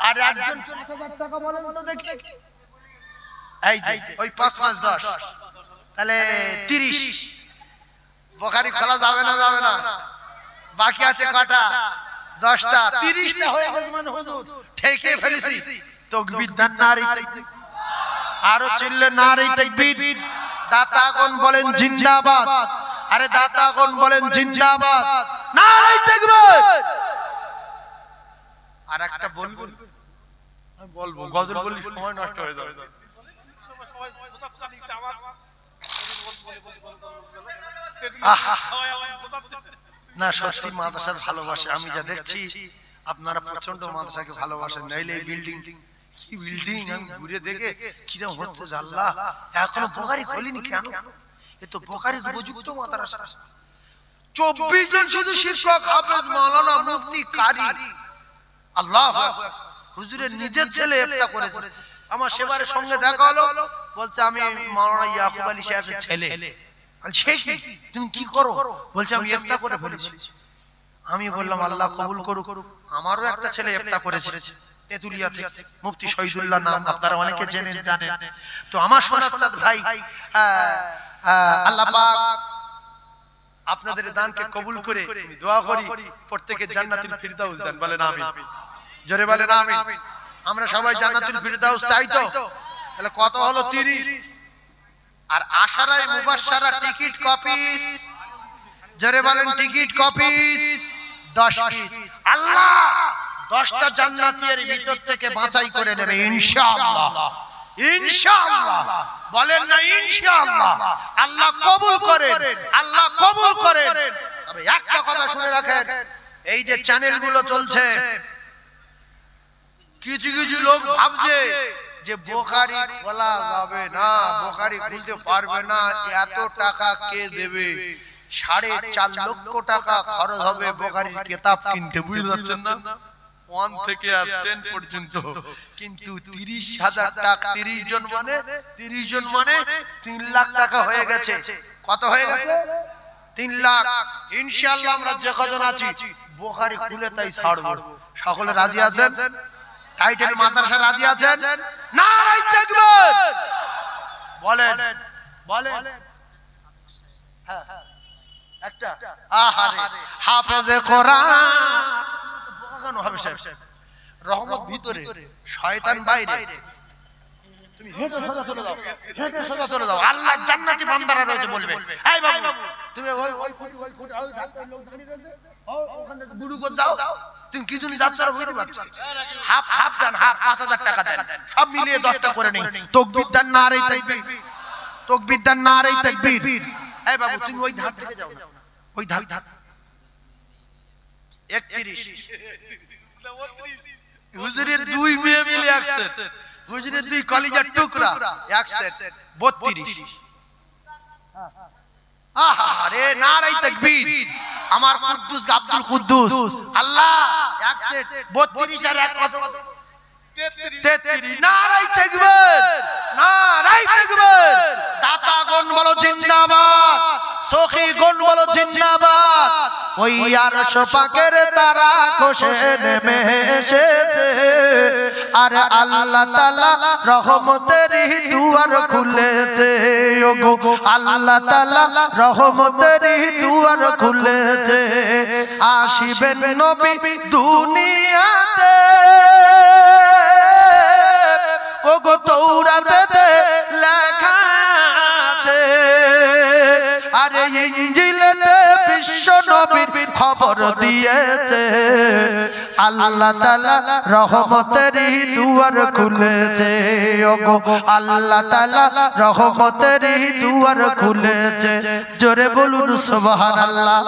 আর একজন 40,000 টাকা বলেন তো দেখি। এই যে ওই 5 5 10, তাহলে 30। বুখারী খোলা যাবে না? যাবে না। বাকি আছে কটা? 10টা। 30টা হয়ে গেছে মানে হুজুর ঠেকে ফেলেছি। তাকবীর দেন, নারে তাকবীর। আরো চিল্লে নারে তাকবীর। দাতাগণ বলেন জিন্দাবাদ। আরে দাতাগণ বলেন জিন্দাবাদ। নারে তাকবীর। আর একটা বলবো, আমি বলবো গজল বলি সময় নষ্ট হয়ে যাবে। না সত্যি মাদ্রাসার ভালোবাসে, আমি যা দেখছি আপনারা প্রচন্ড মাদ্রাসাকে ভালোবাসেন। নাইলে এই বিল্ডিং কি বিল্ডিং, আমি ঘুরে দেখে কিরকম হচ্ছে আল্লাহ। এখনো বুখারী খোলেনি কেন? এ তো বুখারীর উপযুক্ত মাদ্রাসা। 24 জন শুধু শিক্ষক, হাফেজ, মাওলানা, মুফতি, কারি। আল্লাহু আকবার। হুজুরের নিজের ছেলে ইফতা করেছে। আমার সেবারের সঙ্গে দেখা হলো, বলছে আমি মাওলানা ইয়াকুব আলী সাহেবের ছেলে। সে কি, তুমি কি করো? বলছে আমি ইফতা করে ফেলেছি। আমি বললাম আল্লাহ কবুল করুক। আমারও একটা ছেলে ইফতা করেছে তেতুলিয়া থেকে, মুফতি শহীদুল্লাহ নাম, আপনারা অনেকে জানেন। তো আমার সোনার চাঁদ ভাই, আল্লাহ পাক আপনাদের দানকে কবুল করে আমি দোয়া করি প্রত্যেকে জান্নাতুল ফিরদাউস দেন। বলেন আমিন, জোরে বলেন আমিন। আমরা সবাই জান্নাতুল ফিরদাউস চাই তো? তাহলে কত হলো? 30। আর আশারায়ে মুবাশশারা টিকিট কপিস, জোরে বলেন টিকিট কপিস 10 পিস। আল্লাহ 10টা জান্নাতীর ভিতর থেকে বাছাই করে নেবে ইনশাআল্লাহ। ইনশাআল্লাহ বলেন না ইনশাআল্লাহ। আল্লাহ কবুল করেন, আল্লাহ কবুল করেন। তবে একটা কথা শুনে রাখেন, এই যে চ্যানেলগুলো চলছে, কিছু কিছু লোক ভাবছে যে বুখারী খোলা যাবে না, বুখারী খুলতে পারবে না, এত টাকা কে দেবে? 4.5 লক্ষ টাকা খরচ হবে বুখারীর কিতাব কিনতে, বুঝতে পারছেন না? 1 থেকে 10 পর্যন্ত। কিন্তু 30,000 টাকা, 30 জন মানে 3 লাখ টাকা হয়ে গেছে। কত হয়ে গেছে? 3 লাখ। ইনশাআল্লাহ আমরা যে কজন আছি বুখারী খুলে তাই ছাড়বো। সকলে রাজি আছেন? টাইটেল মাদ্রাসা রাজি আছেন? নারায়ে তাকবীর বলেন বলেন। হ্যাঁ একটা আহারে হাফেজে কোরআন বোকানো হবে সাহেব, রহমত ভিতরে শয়তান বাইরে। তুমি হেঁটে সোজা চলে যাও, হেঁটে সোজা চলে যাও, আল্লাহর জান্নাতি বান্দারা রয়েছে বলবে এই বাবু তুমি ওই খুঁটি ওই ঢালতে লোক দাঁড়িয়ে রয়েছে ওখানে বুড়ু করে যাও, তুমি কি জন্য যাচ্ছ আর বুঝতে পারছো? হাফ হাফ দেন, হাফ 5000 টাকা দেন, সব মিলিয়ে 10টা করে নেই। তাকবীর দেন, নারে তাকবীর, তাকবীর দেন, নারে তাকবীর। এই বাবু তুমি ওই ধার থেকে যাও, ওই ধার 31 হুজুরের দুই মেয়ে মিলে একসেট, হুজুরের দুই কলিজার টুকরা একসেট 32। আরে নারায়ে তাকবীর। আমার কুদ্দুস আব্দুল কুদ্দুস আল্লাহ একসেট 32 আর এক কত? 33। নারায়ে তাকবীর, নারায়ে তাকবীর। দাতাগণ বলো জিন্দাবাদ, সখীগণ বলো জিন্দাবাদ। ওই আরশ পাকের তারা খসে নেমে এসেছে, আর আল্লাহ তাআলা রহমতের দুয়ার খুলেছে। ওগো আল্লাহ তাআলা রহমতের দুয়ার খুলেছে। আসিবেন নবী দুনিয়াতে, ওগো তাওরাতে লেখা আছে, আরে ইনজিলেতে বিশ্ব নবীর খবর দিয়েছে। আল্লাহ তাআলা রহমতের দুয়ার খুলেছে। ওগো আল্লাহ তাআলা রহমতের দুয়ার খুলেছে। জোরে বলুন সুবহানাল্লাহ।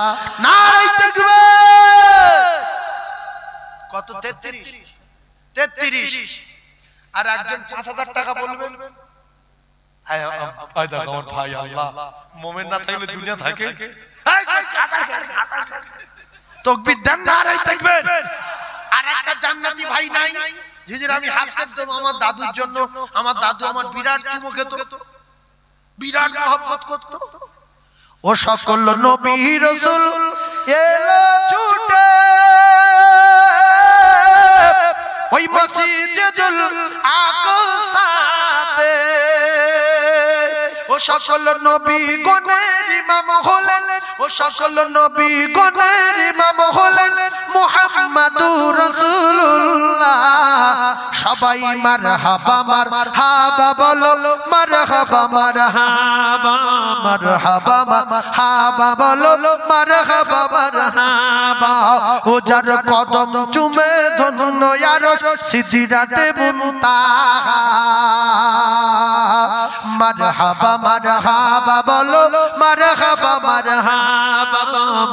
নারায়ে তাকবীর। কত? 33। আর একজন 5000 টাকা বলবেন। আয় দেখো আমার ভাই, আল্লাহ মুমিন না থাকলে দুনিয়া থাকে। তাকবীর দেন, নারায়ে তাকবীর। আর একটা জান্নাতি ভাই নাই যেদিন আমি হাফসেট দেব আমার দাদুর জন্য। আমার দাদু আমার বিরাট চুমো খেত, বিরাট মহব্বত করত। ও সকল নবী রাসূল এলো ছুটে ওই মসজিদুল আকসাতে। ও সকল নবী গণের ইমাম হলেন, ও সকল নবী গণের ইমাম হলেন মুহাম্মাদুর রাসূলুল্লাহ। সবাই মারহাবা মারহাবা বলো, মারহাবা মারহাবা মারহাবা মারহাবা বলো, মারহাবা মারহাবা। ও যার কদম চুমে ধন্য আরশ সিদরাতে মুনতাহা। মারহাবা মারহাবা বলো, মারহাবা মারহাবা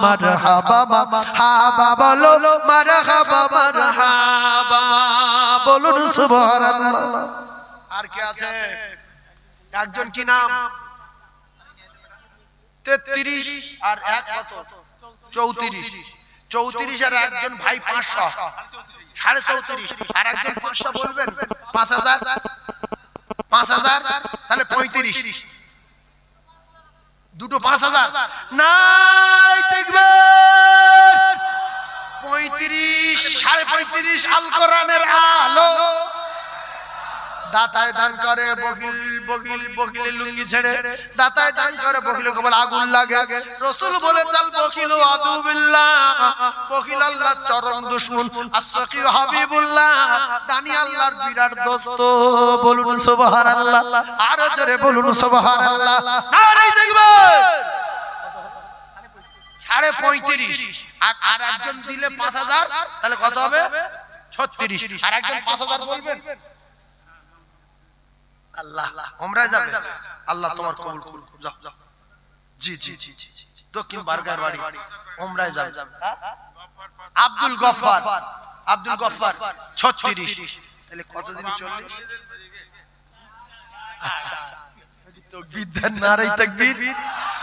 মারহাবা মারহাবা বলো, মারহাবা মারহাবা বলুন সুবহানাল্লাহ। আর কে আছে? একজন কি নাম? 33 আর এক কত? 34। 34 আর একজন ভাই 500, 34.5। আর একজন 500 বলবেন। 5000 5000 তাহলে 35। দুটো 5000। নারায়ে তাকবীর। 35 35.5 আল কোরআনের আলো। দাতায় দান করে বকিল, বকিল বকিলের লুঙ্গি ছেড়ে দাতায় দান করে বকিলের কপাল আগুন লাগে। রাসূল বলে চাল বকিল আদু বিল্লাহ, বকিল আল্লাহর চরম দুশমন। আসসাকি হাবিবুল্লাহ, দানি আল্লাহর বিরাট দোস্ত। বলুন সুবহানাল্লাহ। আর জোরে বলুন সুবহানাল্লাহ। নারায়ে তাকবীর। 35.5 আর একজন দিলে 5000 তাহলে কত হবে? 36। আর একজন 5000 বলবেন। আল্লাহ উমরায় যাবে, আল্লাহ তোমার কবুল করুন। যাও জি জি জি জি দক্ষিণ বারগার বাড়ি উমরায় যাবে। আব্দুল গফফার, আব্দুল গফফার 36। তাহলে কতদিন চলবে? আচ্ছা তাকবীর দেন, নারায়ে তাকবীর।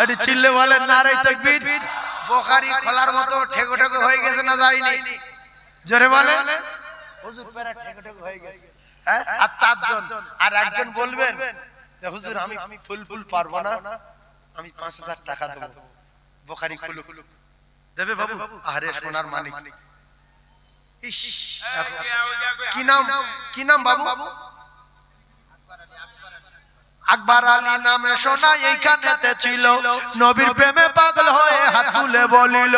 এটি চিল্লে বলেন নারায়ে তাকবীর। বুখারী খোলার মতো ঠেকো ঠেকো হয়ে গেছে না যায়নি? জোরে বলেন। হুজুর পেরা ঠেকো ঠেকো হয়ে গেছে। আর 4 জন। আর একজন বলবেন যে হুজুর আমি ফুল পারবো না, আমি 5000 টাকা দেব। বুখারী খুলুক দেবে বাবু। আরে সোনার মালিক ইস, কি নাম বাবু? আকবর আলী নামে শোনা এইখানেতে ছিল, নবীর প্রেমে পাগল হয়ে হাত তুলে বলিল,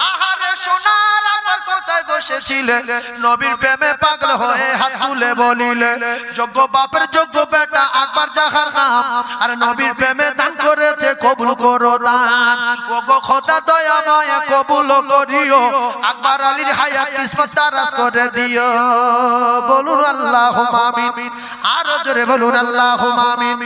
আহারে সোনার আকবর কোথায় বসেছিলে, নবীর প্রেমে পাগল হয়ে হাত তুলে বলিলে, যোগ্য বাপের যোগ্য বেটা আকবর যাহার নাম, আর নবীর প্রেমে দান করেছে কবুল করো দান, ওগো খোদা দয়া মায়া কবুল করিও, আকবর আলীর হায়াত কিসমত দারাজ করে দিও। বলুন আল্লাহুম্মা আমিন, আরো জোরে বলুন আল্লাহুম্মা আমিন।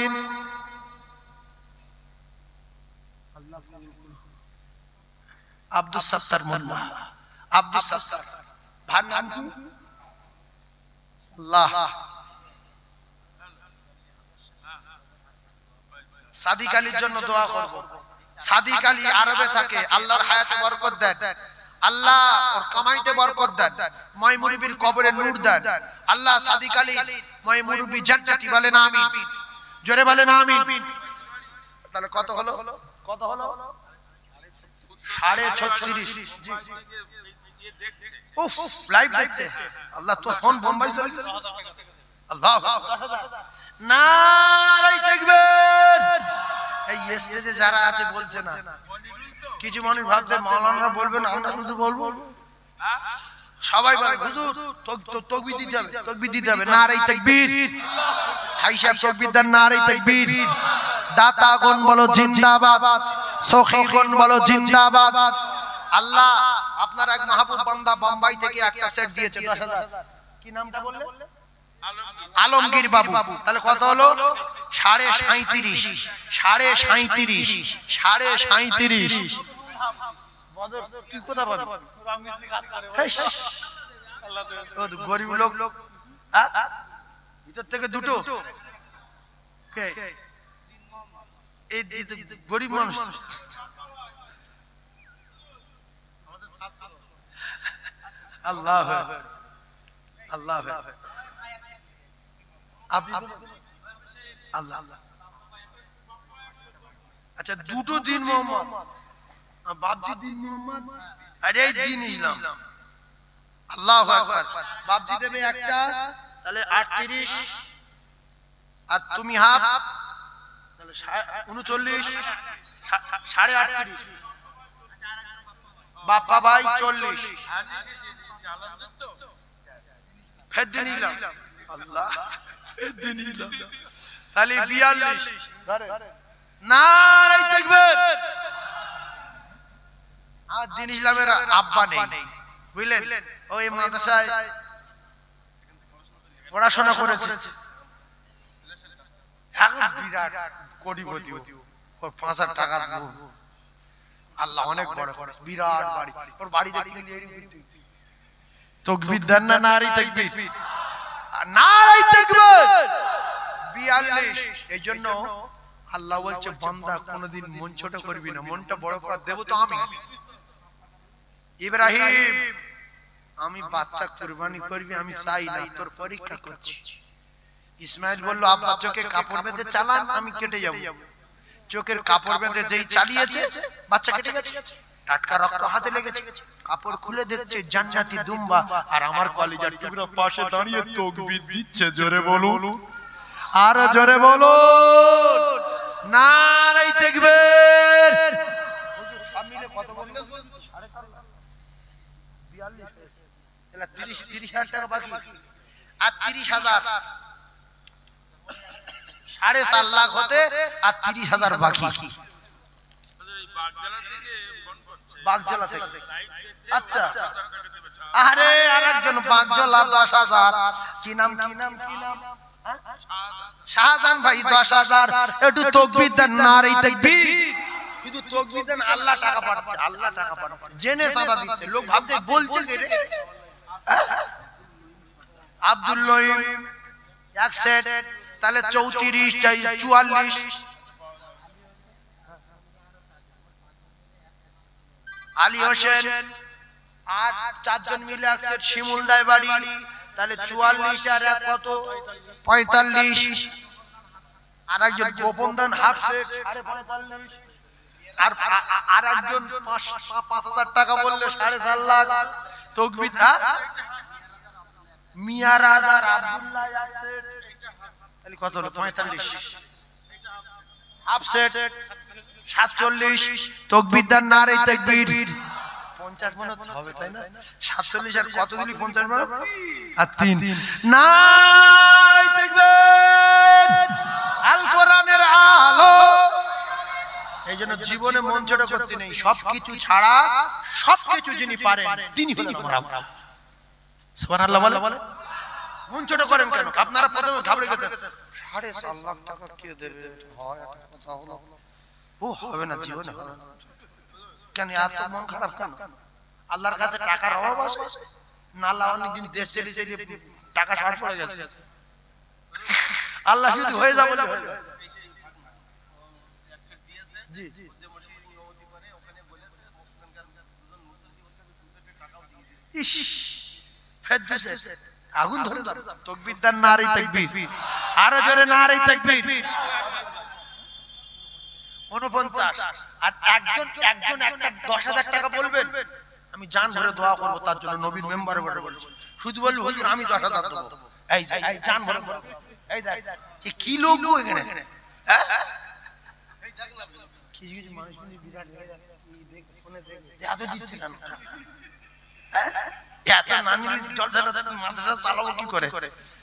আব্দুল সত্তার মোল্লা, আব্দুল সত্তার ভার নাম কি? আল্লাহ। সাদিক আলীর জন্য দোয়া করব। সাদিক আলী আরবে থাকে, আল্লাহর হায়াতে বরকত দেন, আল্লাহ ওর কামাইতে বরকত দেন, ময় মুরব্বির কবরে নূর দেন আল্লাহ। সাদিক আলী ময় মুরব্বি জান্নাতি, বলেন আমিন, জোরে বলেন আমিন। তাহলে কত হলো? কত হলো? 36.5। উফ, লাইভ দেখছে আল্লাহ, তো ফোন বোম্বাই চলে গেছে। আল্লাহ, নারায়ে তাকবীর। এই স্টেজে যারা আছে বলছে না, কিছু মানুষ ভাবছে মাওলানা বলবেন, আমরা শুধু বলবো। সবাই বলে হুজুর তাকবীর দিতে হবে, তাকবীর দিতে হবে। নারায়ে তাকবীর, হাই সাহেব তাকবীর দেন, নারায়ে তাকবীর। দাতাগণ বলো জিন্দাবাদ, সখীগণ বলো জিন্দাবাদ। আল্লাহ আপনার এক মাহবুব বান্দা বোম্বাই থেকে একটা সেট দিয়েছে 10,000। কি নামটা বললেন? আলমগীর বাবু। তাহলে কত হলো? 37.5। 37.5। বদর কি কথা বল? গরিব লোক, ভিতর থেকে দুটো কে? এই গরিব মানুষ। আল্লাহ আল্লাহ আল্লাহ। আচ্ছা, দুটো দিন মোহাম্মদ, বাপজি দিন মোহাম্মদ, আর এই দিন ইসলাম। আল্লাহু আকবার। বাপজি দেবে একটা, তাহলে 38, আর তুমি হাফ, তাহলে 39, 38.5। বাপ্পা ভাই 40, ফের দিন ইলাম। আল্লাহ, ফের দিন ইলাম, তাহলে 42। নারায়ে তাকবীর। আর দিন ইসলামের আব্বা নেই, বুঝলেন? ওই মাদ্রাসায় পড়াশোনা করেছে, এখন বিরাট কোটিপতি, ওর 5,000 টাকা আল্লাহ অনেক বড় করে, বিরাট বাড়ি। ওর বাড়ি দেখতে তাকবীর দেন না? নারায়ে তাকবীর, নারায়ে তাকবীর। 42। এই জন্য আল্লাহ বলছে, বান্দা কোনদিন মন ছোট করবি না, মনটা বড় করে দেব তো আমি। ইব্রাহিম, আমি বাচ্চা কুরবানি করবি, আমি চাই না, তোর পরীক্ষা করছি। ইসমাইল বলল, আব্বা চোখে কাপড় বেঁধে চালান, আমি কেটে যাব। চোখের কাপড় বেঁধে যেই চালিয়েছে, বাচ্চা কেটে গেছে, টাটকা রক্ত হাতে লেগেছে। কাপড় খুলে দেখছে জান্নাতি দুম্বা, আর আমার কলিজার টুকরা পাশে দাঁড়িয়ে তাকবীর দিচ্ছে। জোরে বলুন, আর জোরে বলুন, নারায়ে তাকবীর। হুজুর সব মিলে কত বললেন? 42। তাহলে 30,000 টাকা বাকি, আর 30,000, 4.5 লাখ হতে আর 30,000 বাকি। বাগজলা থেকে। আচ্ছা, আরে আরেকজন বাগজলা 10,000। কি নাম? শাহজাহান ভাই 10,000। একটু তাকবীর দেন, নারায়ে তাকবীর। শুধু তাকবীর দেন, আল্লাহ টাকা পাঠাচ্ছে, আল্লাহ টাকা পাঠাচ্ছে, জেনে সাদা দিচ্ছে। লোক ভাবছে বলছে কে রে? আব্দুল লয়িম 1 সেট, তাহলে 34 চাই, 44। আলী হোসেন 8, 4 জন মিলে 1 সেট, শিমুলদায় বাড়ি, তাহলে 44 আর 1 কত? 45। আর একজন গোপন দান হাফ সেট 45,500, আর একজন 5,000 টাকা বললে 4.5 লাখ। তাকবীর মিয়া রাজার আব্দুল্লাহ এক সেট, তাহলে কত হলো? 45। Half set 47। তাকবীর নারে তাকবীর 50 মনে হবে, তাই না? 47 আর কত দিলি 50 মানে আর 3 নারে তাকবীর। আল কোরআনের আলো। এইজন্য জীবনে মন ছোট করতে নেই, সবকিছু ছাড়া সবকিছু যিনি পারেন তিনি হলেন আমার আল্লাহ। সুবহানাল্লাহ বলে। মন ছোট করেন কেন? আপনারা প্রথমে ঘাবড়ে গেছেন, 4.5 লাখ টাকা কে দেবে? হয় একটা কথা হলো, ও হবে না জীবনে, হবে না। কেন এত মন খারাপ কেন? আল্লাহর কাছে টাকার অভাব আছে না? আল্লাহ অনেকদিন দেশ চলে টাকা শর্ট পড়ে গেছে, আল্লাহ শুধু হয়ে যাবে বলে জি ইস আগুন ধরে যাবে। তাকবীর দান নারে তাকবীর, আরো জোরে নারে তাকবীর। 49। আর একজন একটা 10,000 টাকা বলবেন, আমি জান ভরে দোয়া করব তার জন্য, নবীর মেম্বারে বলছি। শুধু বলবো হুজুর আমি 10,000 দেব, এই জান ভরে দোয়া। এই দেখ এ কি লোক গো এখানে, হ্যাঁ এই দেখ না কিছু কিছু মানুষ কিন্তু বিরাট হয়ে যাচ্ছে, এই দেখ ফোনে দেখ এত দিচ্ছে কেন? হ্যাঁ এত নানির জলসাটা মাদ্রাসা চালাবো কি করে?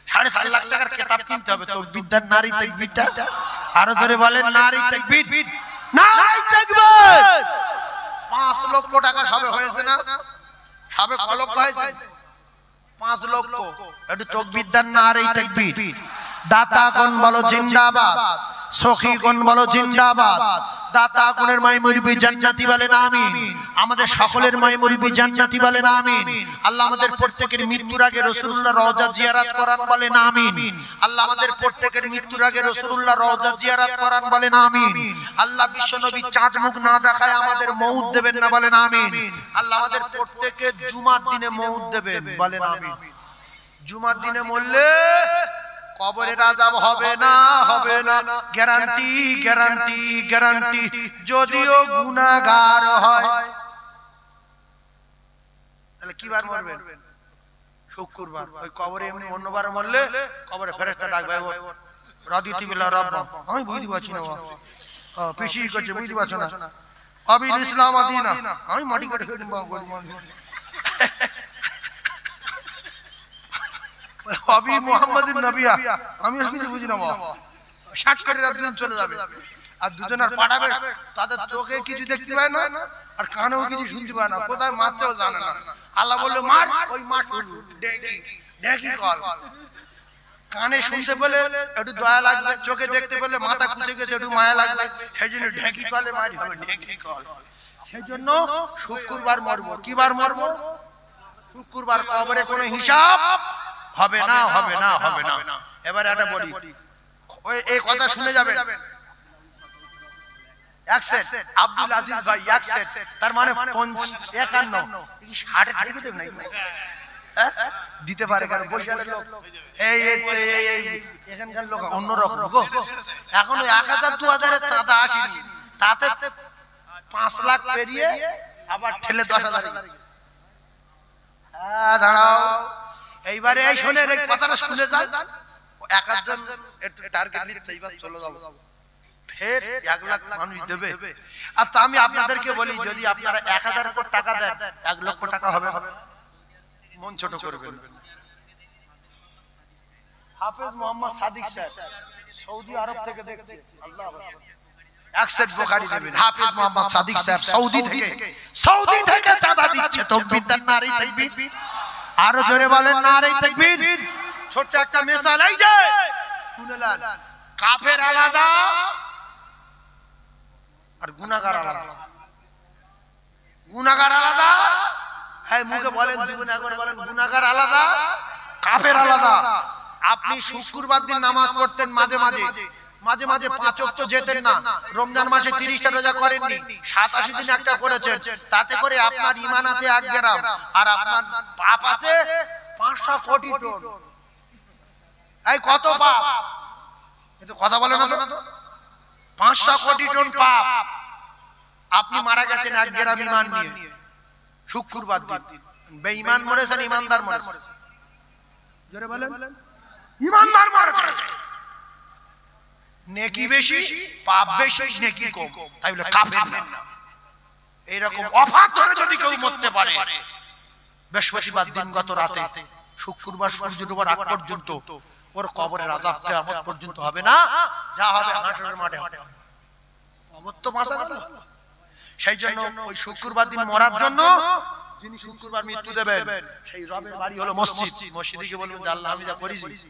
4.5 লাখ টাকার কিতাব কিনতে হবে। তাকবীর দান নারে তাকবীরটা আরো জোরে বলেন, নারে তাকবীর, নারে তাকবীর। 5 লক্ষ টাকা সবে হয়েছে না? সবে কত লক্ষ হয়েছে? 5 লক্ষ। একটু তাকবীর দান নারে তাকবীর। দাতা কোন বলো জিন্দাবাদ, সখী কোন বলো জিন্দাবাদ। দাতা কোনের মাই মুরিবি জান্নাতি বলেন আমিন। আমাদের সকলের মাই মুরিবি জান্নাতি বলেন আমিন। আল্লাহ আমাদের প্রত্যেকের মৃত্যুর আগে রাসূলুল্লাহ রওজা জিয়ারত করান বলেন আমিন। আল্লাহ আমাদের প্রত্যেকের মৃত্যুর আগে রাসূলুল্লাহ রওজা জিয়ারত করান বলেন আমিন। আল্লাহ বিশ্বনবী চাঁদ মুখ না দেখায় আমাদের মউত দেবেন না বলেন আমিন। আল্লাহ আমাদের প্রত্যেককে জুমার দিনে মউত দেবেন বলেন আমিন। জুমার দিনে মরলে কবরের আযাব হবে না, হবে না, গ্যারান্টি গ্যারান্টি গ্যারান্টি। যদিও গুনাহগার হয়। তাহলে কি বার মরবেন? শুক্রবার। ওই কবরে এমনি অন্যবার মরলে কবরে ফেরেশতা ডাকবে, রাদিতি বিল্লাহ রাব্বা। আমি বুঝতে পারছি না বাবা, পেশি করছে বুঝতে পারছো না। আবিল ইসলাম আদিনা, আমি মাটি কেটে খেয়ে বাবা গরিব মানুষ। আবি মুহাম্মাদুন নবিয়া, আমি আর কিছু বুঝি না বাবা। 60 কাটের দুজন চলে যাবে, আর দুজন আর পাঠাবে, তাদের চোখে কিছু দেখতে পায় না আর কানেও কিছু শুনতে পায় না, কোথায় মারতেও জানে না। আল্লাহ বলল মার, ওই মার শুরু ডেকি ডেকি কল। কানে শুনতে পেলে একটু দয়া লাগবে, চোখে দেখতে পেলে মাথা কুচে গেছে একটু মায়া লাগবে, সেই জন্য ঢেকি কলে মারি হবে, ঢেকি কল। সেই জন্য শুক্রবার মরবো। কি বার মরবো? শুক্রবার। কবরে কোনো হিসাব হবে না, হবে না, হবে না। এবারে একটা বলি, এই কথা শুনে যাবেন। এক সেট আব্দুল আজিজ ভাই, এক সেট, তার মানে 51। 60 ঠিক দেব না দিতে পারে, কারণ বৈশালের লোক, এই এখানকার লোক অন্যরকম গো। এখন 1000 2000 এর চাঁদা আসেনি, তাতে 5 লাখ পেরিয়ে আবার ঠেলে 10,000। হ্যাঁ দাঁড়াও, এইবারে এই শোনেন, এই কথাটা শুনে যান। এক একজন একটু টার্গেট নিচ্ছে, এইবার চলে যাব, ফের 1 লাখ মানুষ দেবে। আচ্ছা আমি আপনাদেরকে বলি, যদি আপনারা 1000 কোটি টাকা দেন, 1 লক্ষ টাকা হবে? মন ছোট করবেন। হাফেজ মোহাম্মদ সাদিক সাহেব সৌদি আরব থেকে দেখছে, আল্লাহ এক সেট বুখারী দেবেন। হাফেজ মোহাম্মদ সাদিক সাহেব সৌদি থেকে চাঁদা দিচ্ছে। তাকবীর দেন নারে তাকবীর, আরো জোরে বলেন নারে তাকবীর। ছোট্ট একটা মিসাল, এই যে শুনলেন, কাফের আলাদা আর গুনাহগার আলাদা। গুনাহগার আলাদা, এই মুখে বলেন, জীবনে একবার বলেন, গুনাহগার আলাদা, কাফের আলাদা। আপনি শুক্রবার দিন নামাজ পড়তেন, মাঝে মাঝে 5 ওয়াক্ত যেতেন না, রমজান মাসে 30টা রোজা করেননি, 87 দিন একটা করেছেন, তাতে করে আপনার ঈমান আছে 1 গ্রাম, আর আপনার পাপ আছে 500 কোটি টন। এই কত পাপ? কিন্তু কথা বলে না তো, 500 কোটি টন পাপ। আপনি মারা গেছেন 1 গ্রাম ঈমান নিয়ে, শুক্রবার দিন। বেঈমান মরেছেন, ঈমানদার মরেছেন? জোরে বলেন। ইমানদার মারা যায়, নেকি বেশি পাপ বেশি, নেকি কম, তাই বলে কাফের না। এইরকম অফার ধরে যদি কেউ মরতে পারে, বৃহস্পতিবার দিন গত রাতে, শুক্রবার সূর্য ডোবার আগ পর্যন্ত ওর কবরের আযাব কিয়ামত পর্যন্ত হবে না, যা হবে হাসরের মাঠে হবে। কবর তো বাঁচা গেল। সেই জন্য ওই শুক্রবার দিন মরার জন্য যিনি শুক্রবার মৃত্যু দেবেন, সেই রবের বাড়ি হলো মসজিদ। মসজিদে গিয়ে বলবেন যে আল্লাহ আমি যা করেছি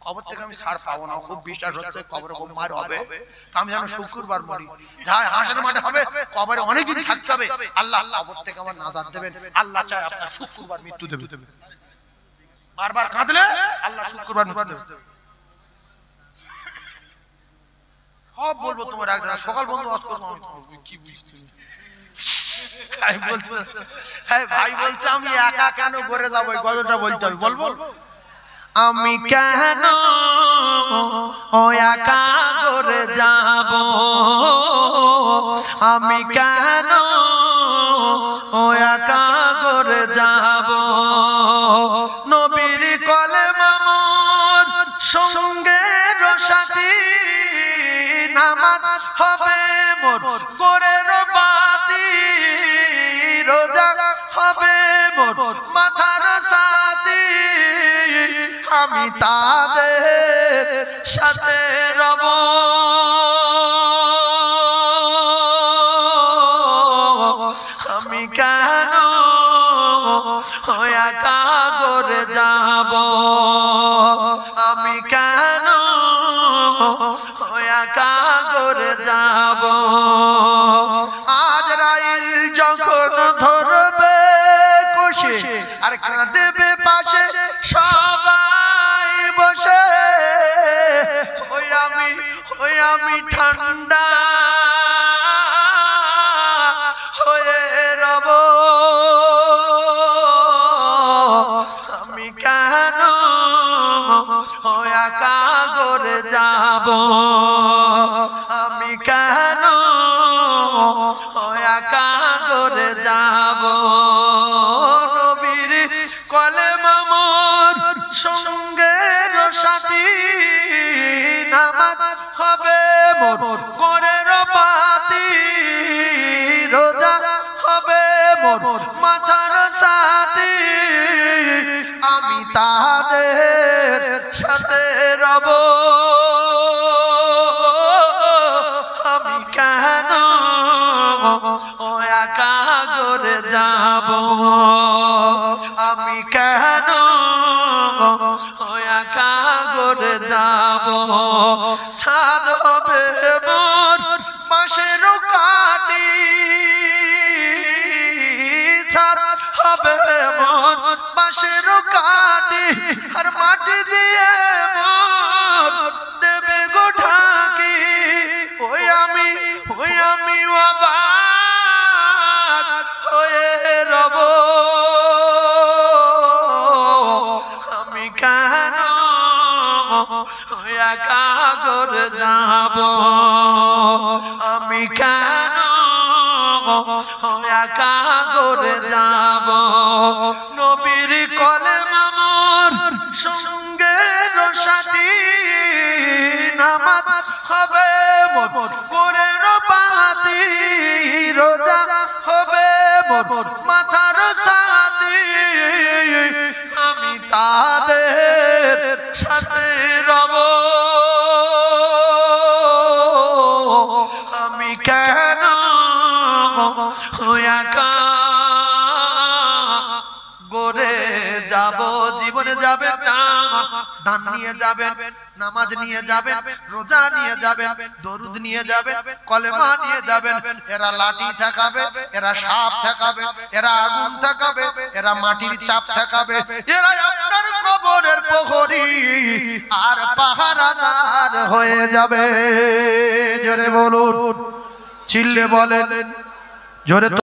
কবর থেকে আমি ছাড় পাবো না, খুব বিশ্বাস হচ্ছে কবরে খুব মার হবে, তা আমি যেন শুক্রবার মরি, যা হাসরের মাঠে হবে কবরে অনেকদিন থাকতে হবে, আল্লাহ কবর থেকে আমার নাজাত দেবেন। আল্লাহ চায় আপনার শুক্রবার মৃত্যু দেবেন। বারবার কাঁদলে আল্লাহ শুক্রবার মৃত্যু দেবেন। সব বলবো তোমার এক জায়গায় সকাল বন্ধু আজ করবো, আমি কি বুঝতে ভাই বলছে আমি একা কেন ঘরে যাবো, এই গজলটা বলতে হবে, বলবো আমি কেন ও একা ঘরে যাব, আমি কেন ও একা ঘরে যাব, নবীর কলেমা মোর সঙ্গের সাথী, নামাজ হবে মোর গোরের বাতি, রোজা হবে মোর মাথার সাথী, আমি তাদের সাথে রব, আমি কেন একা ঘরে যাব, আমি কেন একা ঘরে যাব, আজরাইল যখন ধরবে কষে আর কাঁদবে পাশে সবাই বসে, ওই আমি ঠান্ডা হয়ে রব, আমি কেন একা ঘরে যাব, আমি কেন একা ঘরে যাব, নবীর কলেমা মোর সঙ্গের সাথী, নামাজ হবে মোর গোরের বাতি, রোজা হবে মোর মাথার সাথী, আমি তাদের সাথে রব, আমি কেন একা ঘরে যাব, আমি কেন একা ঘরে যাব, ছাদ হবে মোর বাঁশের কাটি, ছাদ হবে মোর বাঁশের কাটি, আর মাটি দিয়ে মোর দেবে গো ঢাকি, ওই আমি অবাক হয়ে রব, আমি কেন একা ঘরে যাব, আমি কেন একা ঘরে যাব, নবীর কলেমা মোর সঙ্গের সাথী, নামাজ হবে মোর গোরের বাতি, রোজা হবে মোর মাথার সাথী, আমি তাদের সাথে রব, আমি কেন একা ঘরে যাব, জীবনে যাবেন না, দান নিয়ে যাবেন, নামাজ নিয়ে যাবেন, রোজা নিয়ে যাবেন, দরুদ নিয়ে যাবেন, কলেমা নিয়ে যাবেন, এরা লাঠি ঠেকাবে, এরা সাপ ঠেকাবে, এরা আগুন ঠেকাবে, এরা মাটির চাপ ঠেকাবে, এরা আপনার কবরের প্রহরী আর পাহারাদার হয়ে যাবে। জোরে বলুন, চিল্লে বলেন জোরে।